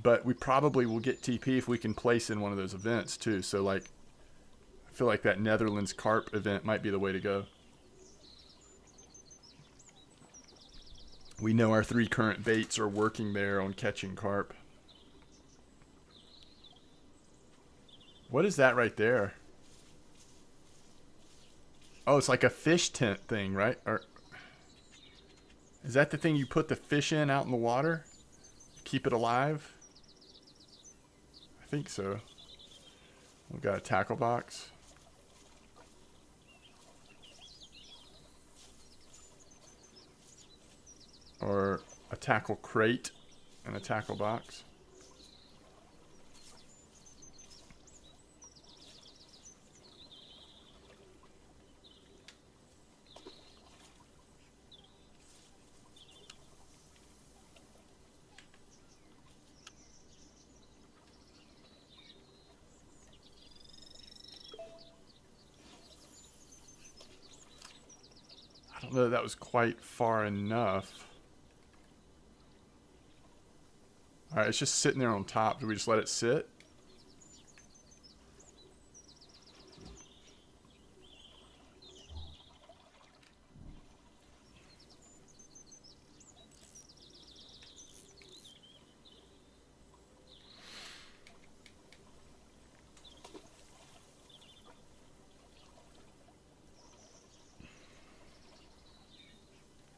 But we probably will get TP if we can place in one of those events too. So like, I feel like that Netherlands carp event might be the way to go. We know our 3 current baits are working there on catching carp. What is that right there? Oh, it's like a fish tent thing, right? Or Is that the thing you put the fish in out in the water? Keep it alive? I think so. We've got a tackle box. Or a tackle crate and a tackle box. I don't know if that was quite far enough. Alright, it's just sitting there on top. Do we just let it sit?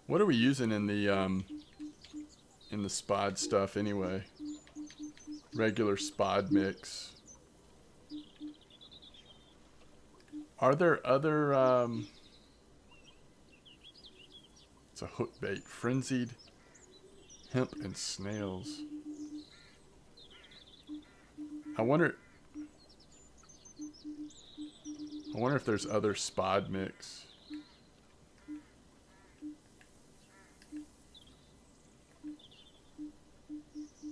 What are we using in the spod stuff anyway? Regular spod mix. Are there other it's a hook bait. Frenzied hemp and snails. I wonder if there's other spod mix.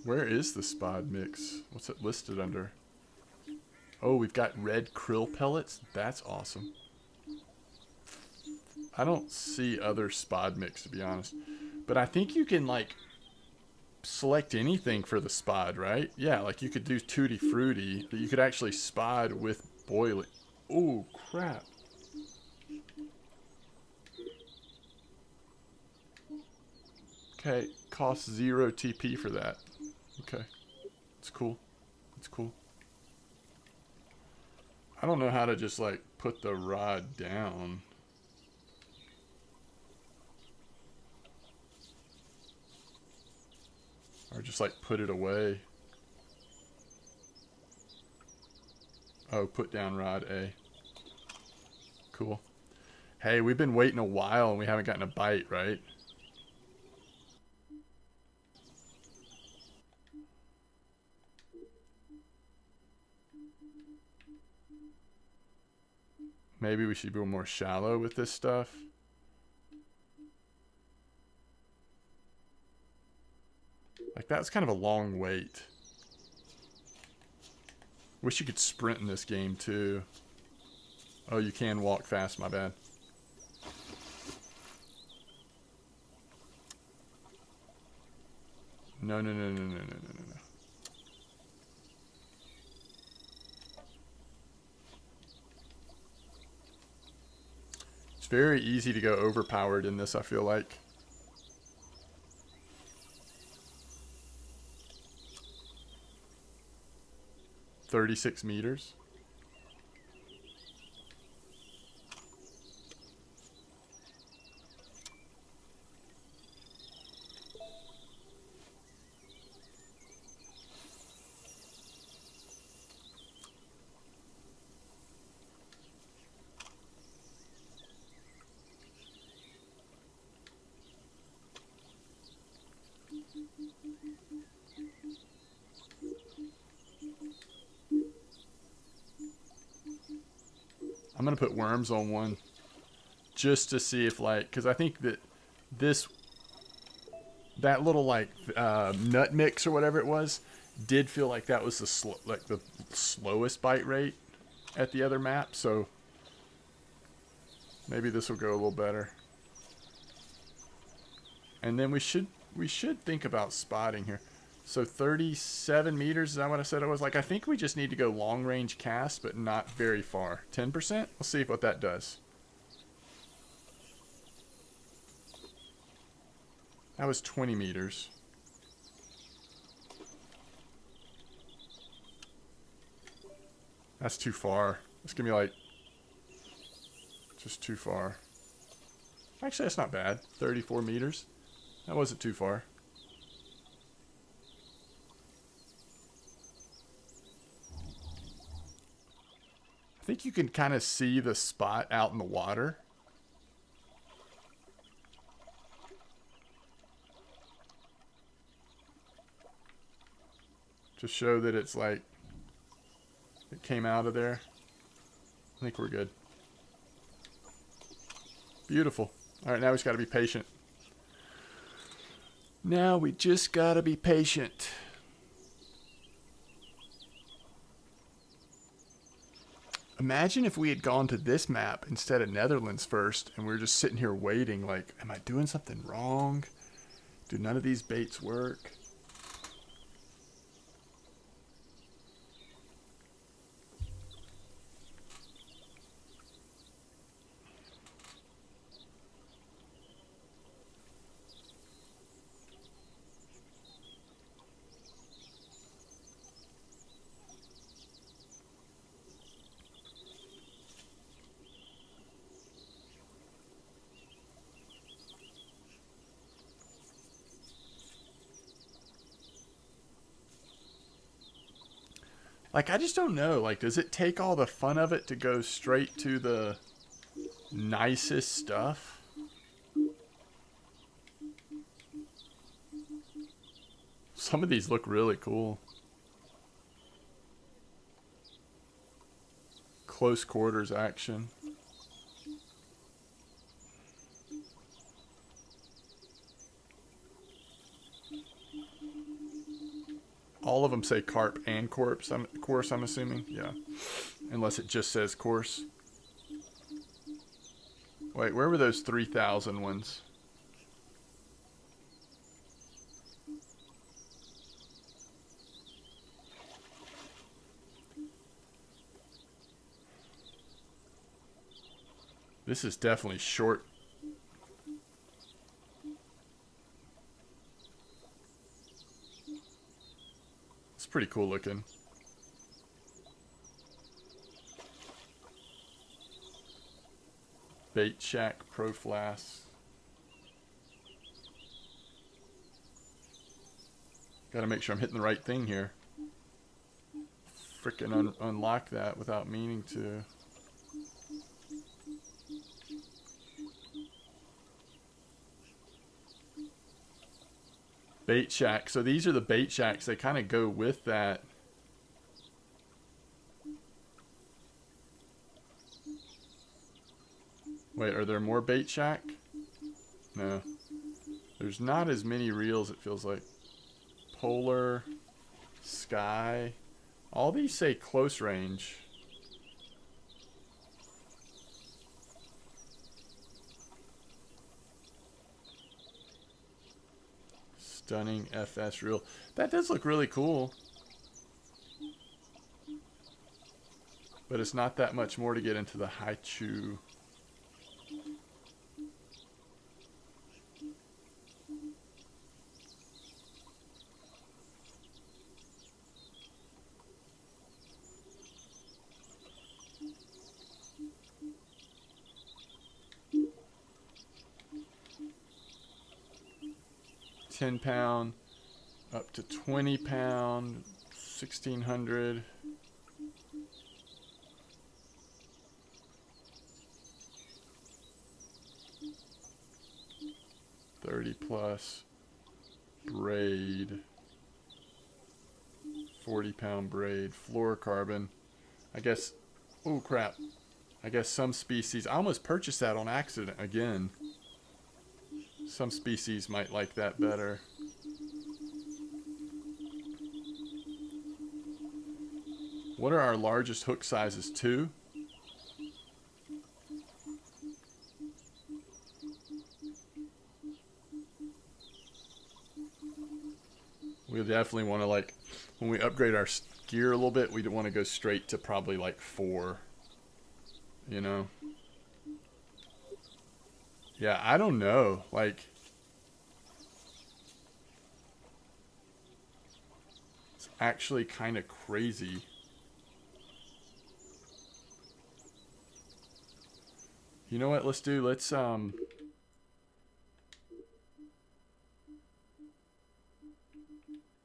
Where is the spod mix? What's it listed under? Oh, we've got red krill pellets. That's awesome. I don't see other spod mix, to be honest. But I think you can, like, select anything for the spod, right? Yeah, like you could do Tutti Frutti, but you could actually spod with boiling. Oh, crap. Okay, costs 0 TP for that. Okay. It's cool. It's cool. I don't know how to just, like, put the rod down. Or just, like, put it away. Oh, put down rod A. Cool. Hey, we've been waiting a while and we haven't gotten a bite, right? Maybe we should go more shallow with this stuff. Like, that's kind of a long wait. Wish you could sprint in this game, too. Oh, you can walk fast, my bad. No, no, no, no, no, no, no, no, no. It's very easy to go overpowered in this, I feel like. $36 meters. I'm going to put worms on one just to see if, like, because I think that that little, like, nut mix or whatever it was did feel like that was the slowest bite rate at the other map, so maybe this will go a little better. And then we should think about spotting here. So 37 meters, is that what I said it was? Like, I think we just need to go long range cast, but not very far. 10%? We'll see what that does. That was 20 meters. That's too far. It's gonna be like, just too far. Actually, that's not bad. 34 meters. That wasn't too far. I think you can kind of see the spot out in the water. To show that it's like it came out of there. I think we're good. Beautiful. All right, now we just got to be patient. Now we just got to be patient. Imagine if we had gone to this map instead of Netherlands first, and we were just sitting here waiting like, am I doing something wrong? Do none of these baits work? Like, I just don't know. Like, does it take all the fun of it to go straight to the nicest stuff? Some of these look really cool. Close quarters action. All of them say carp and coarse, I'm assuming. Yeah. Unless it just says coarse. Wait, where were those 3,000 ones? This is definitely short. It's pretty cool looking. Bait Shack Pro Flask. Gotta make sure I'm hitting the right thing here. Frickin' unlock that without meaning to. Bait Shack. So these are the bait shacks. They kind of go with that. Wait, are there more bait shack? No. There's not as many reels, it feels like. Polar, Sky. All these say close range. Stunning FS reel. That does look really cool. But it's not that much more to get into the Haichu. £10 up to £20, 1,600. $30 plus braid, 40-pound braid, fluorocarbon. I guess, oh crap. I guess some species, I almost purchased that on accident again. Some species might like that better. What are our largest hook sizes? 2? We definitely want to, like, when we upgrade our gear a little bit, we want to go straight to probably like 4. You know? Yeah, I don't know. Like, it's actually kind of crazy. You know what? Let's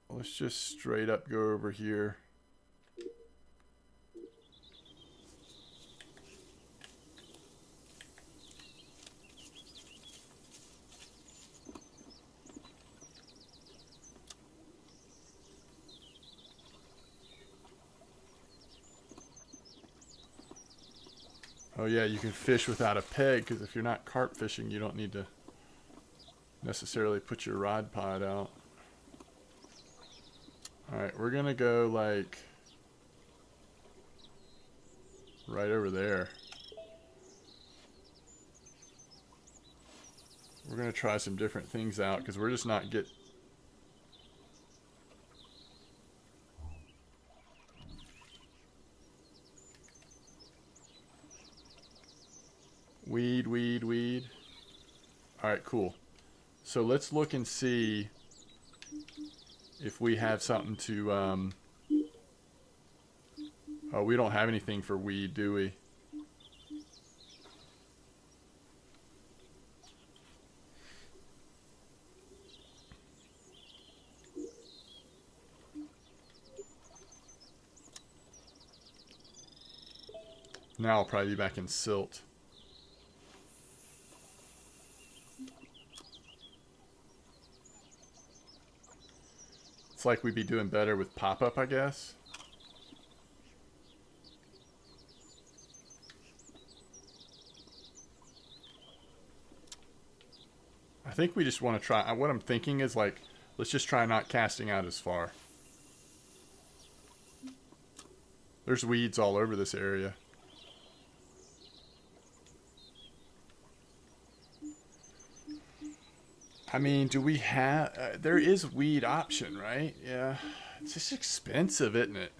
Let's just straight up go over here. Oh yeah, you can fish without a peg, because if you're not carp fishing, you don't need to necessarily put your rod pod out. Alright, we're gonna go like right over there. We're gonna try some different things out, because we're just not get. Weed, weed, weed. Alright, cool. So let's look and see if we have something to, oh, we don't have anything for weed, do we? Now I'll probably be back in silt. It's like we'd be doing better with pop-up, I guess. I think we just want to try. What I'm thinking is like, let's just try not casting out as far. There's weeds all over this area. I mean, do we have... there is weed option, right? Yeah. It's just expensive, isn't it?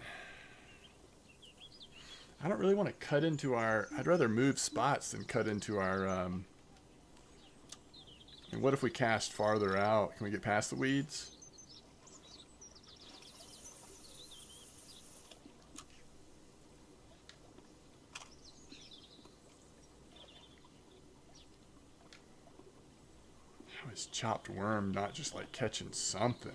I don't really want to cut into our... I'd rather move spots than cut into our... And what if we cast farther out? Can we get past the weeds? How is chopped worm not just like catching something?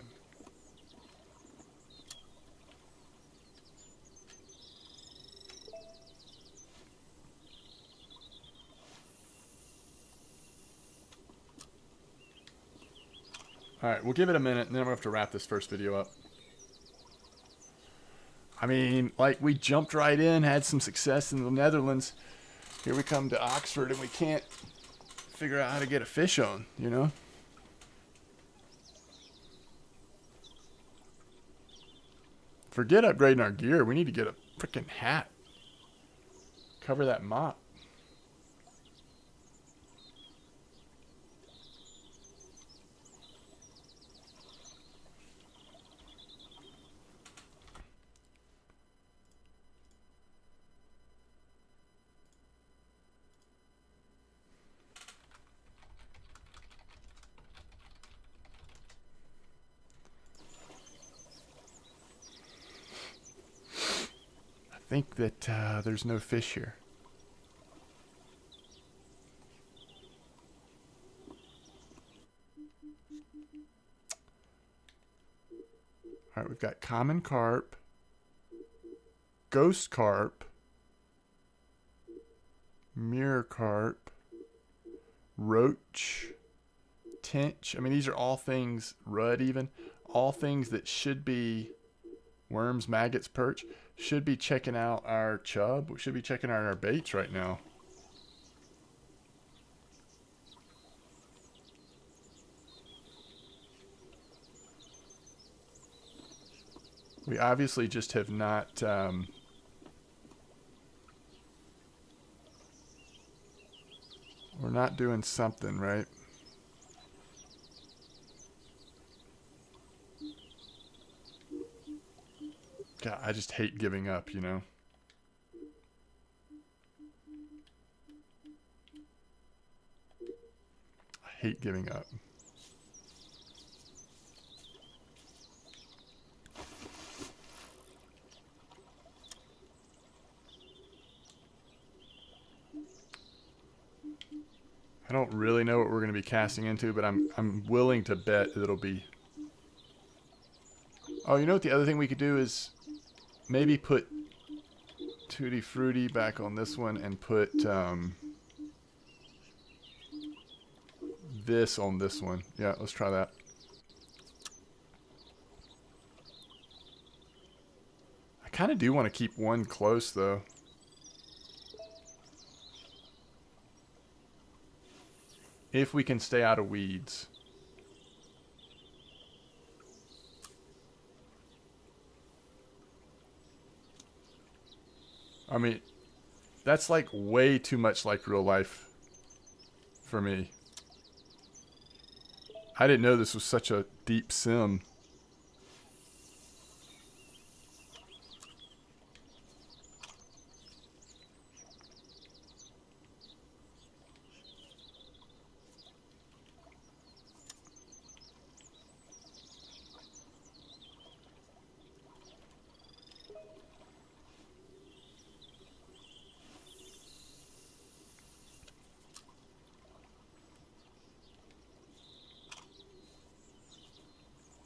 Alright, we'll give it a minute and then I'm going to have to wrap this first video up. I mean, like, we jumped right in, had some success in the Netherlands. Here we come to Oxford and we can't figure out how to get a fish on, you know? Forget upgrading our gear. We need to get a freaking hat. Cover that mop. I think that there's no fish here. All right, we've got common carp, ghost carp, mirror carp, roach, tench. I mean, these are all things, rudd even, all things that should be worms, maggots, perch. Should be checking out our chub. We should be checking out our baits right now. We obviously just have not... we're not doing something, right? God, I just hate giving up, you know? I hate giving up. I don't really know what we're going to be casting into, but I'm willing to bet that it'll be Oh, you know what the other thing we could do is maybe put Tutti Frutti back on this one and put this on this one. Yeah, let's try that. I kind of do want to keep one close, though. If we can stay out of weeds. I mean, that's like way too much like real life for me. I didn't know this was such a deep sim.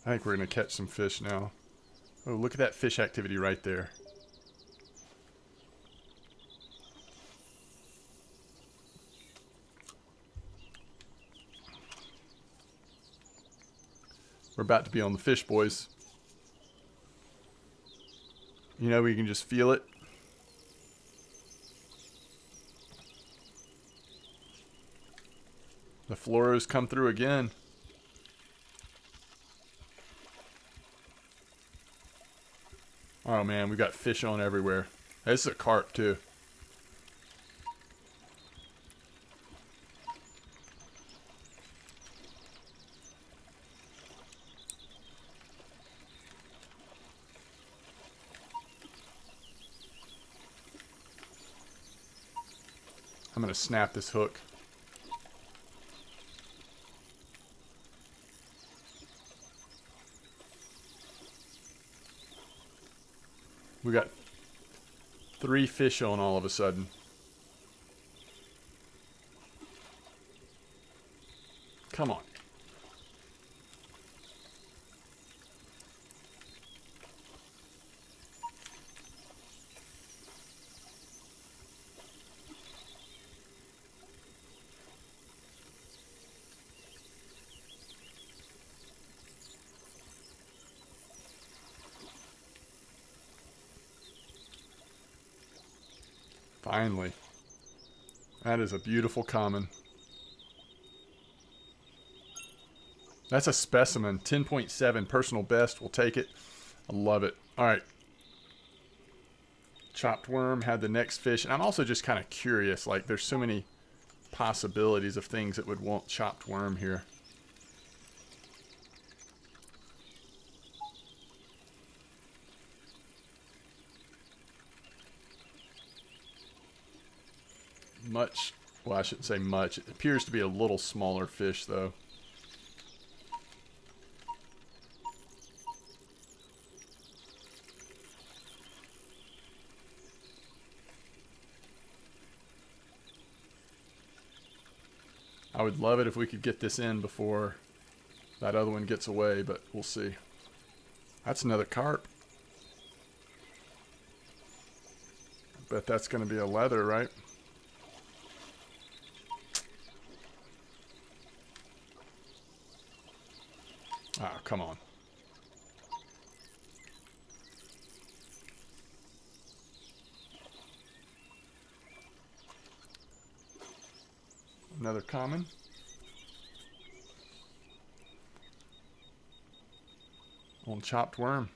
I think we're going to catch some fish now. Oh, look at that fish activity right there. We're about to be on the fish, boys. You know, we can just feel it. The fluoros come through again. Oh man, we got fish on everywhere. This is a carp too. I'm gonna snap this hook. We got 3 fish on all of a sudden. Come on. Finally. That is a beautiful common. That's a specimen. 10.7 personal best. We'll take it. I love it. All right. Chopped worm had the next fish. And I'm also just kind of curious. Like, there's so many possibilities of things that would want chopped worm here. Much, well, I shouldn't say much. It appears to be a little smaller fish, though. I would love it if we could get this in before that other one gets away, but we'll see. That's another carp. I bet that's going to be a leather, right? Oh, come on. Another common. On chopped worm.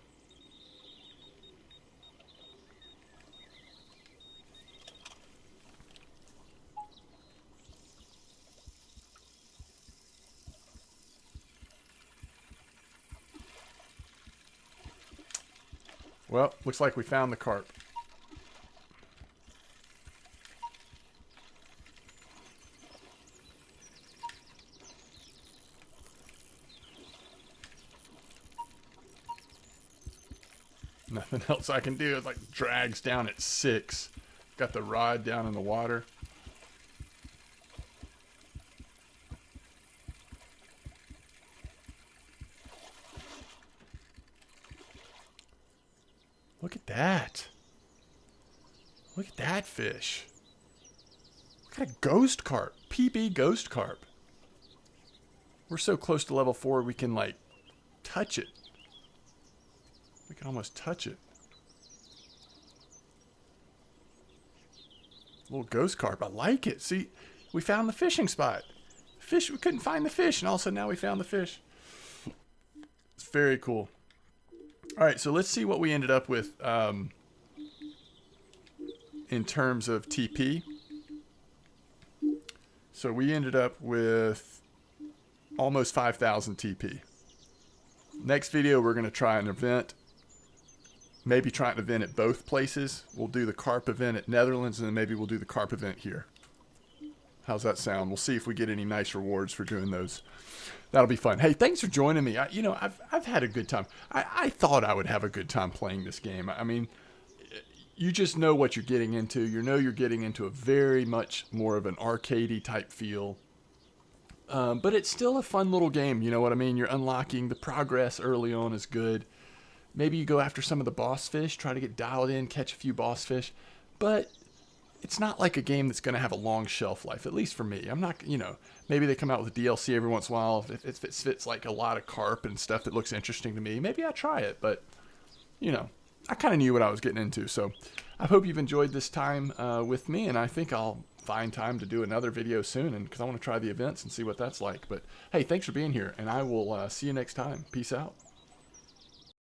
Well, looks like we found the carp. Nothing else I can do. It like drags down at 6. Got the rod down in the water. Look at that. Look at that fish. Look at a ghost carp. PB ghost carp. We're so close to level 4 we can like touch it. We can almost touch it. Little ghost carp. I like it. See, we found the fishing spot. Fish, we couldn't find the fish, and all of a sudden now we found the fish. It's very cool. All right, so let's see what we ended up with in terms of TP. So we ended up with almost 5,000 TP. Next video, we're going to try an event. Maybe try an event at both places. We'll do the carp event at Netherlands, and then maybe we'll do the carp event here. How's that sound? We'll see if we get any nice rewards for doing those. That'll be fun. Hey, thanks for joining me. I've had a good time. I thought I would have a good time playing this game. I mean, you just know what you're getting into. You know you're getting into a very much more of an arcadey type feel. But it's still a fun little game. You know what I mean? You're unlocking. The progress early on is good. Maybe you go after some of the boss fish, try to get dialed in, catch a few boss fish. But it's not like a game that's going to have a long shelf life, at least for me. I'm not, maybe they come out with a DLC every once in a while. If it fits like a lot of carp and stuff that looks interesting to me, maybe I try it. But, I kind of knew what I was getting into. So I hope you've enjoyed this time with me, and I think I'll find time to do another video soon, and because I want to try the events and see what that's like. But hey, thanks for being here, and I will see you next time. Peace out.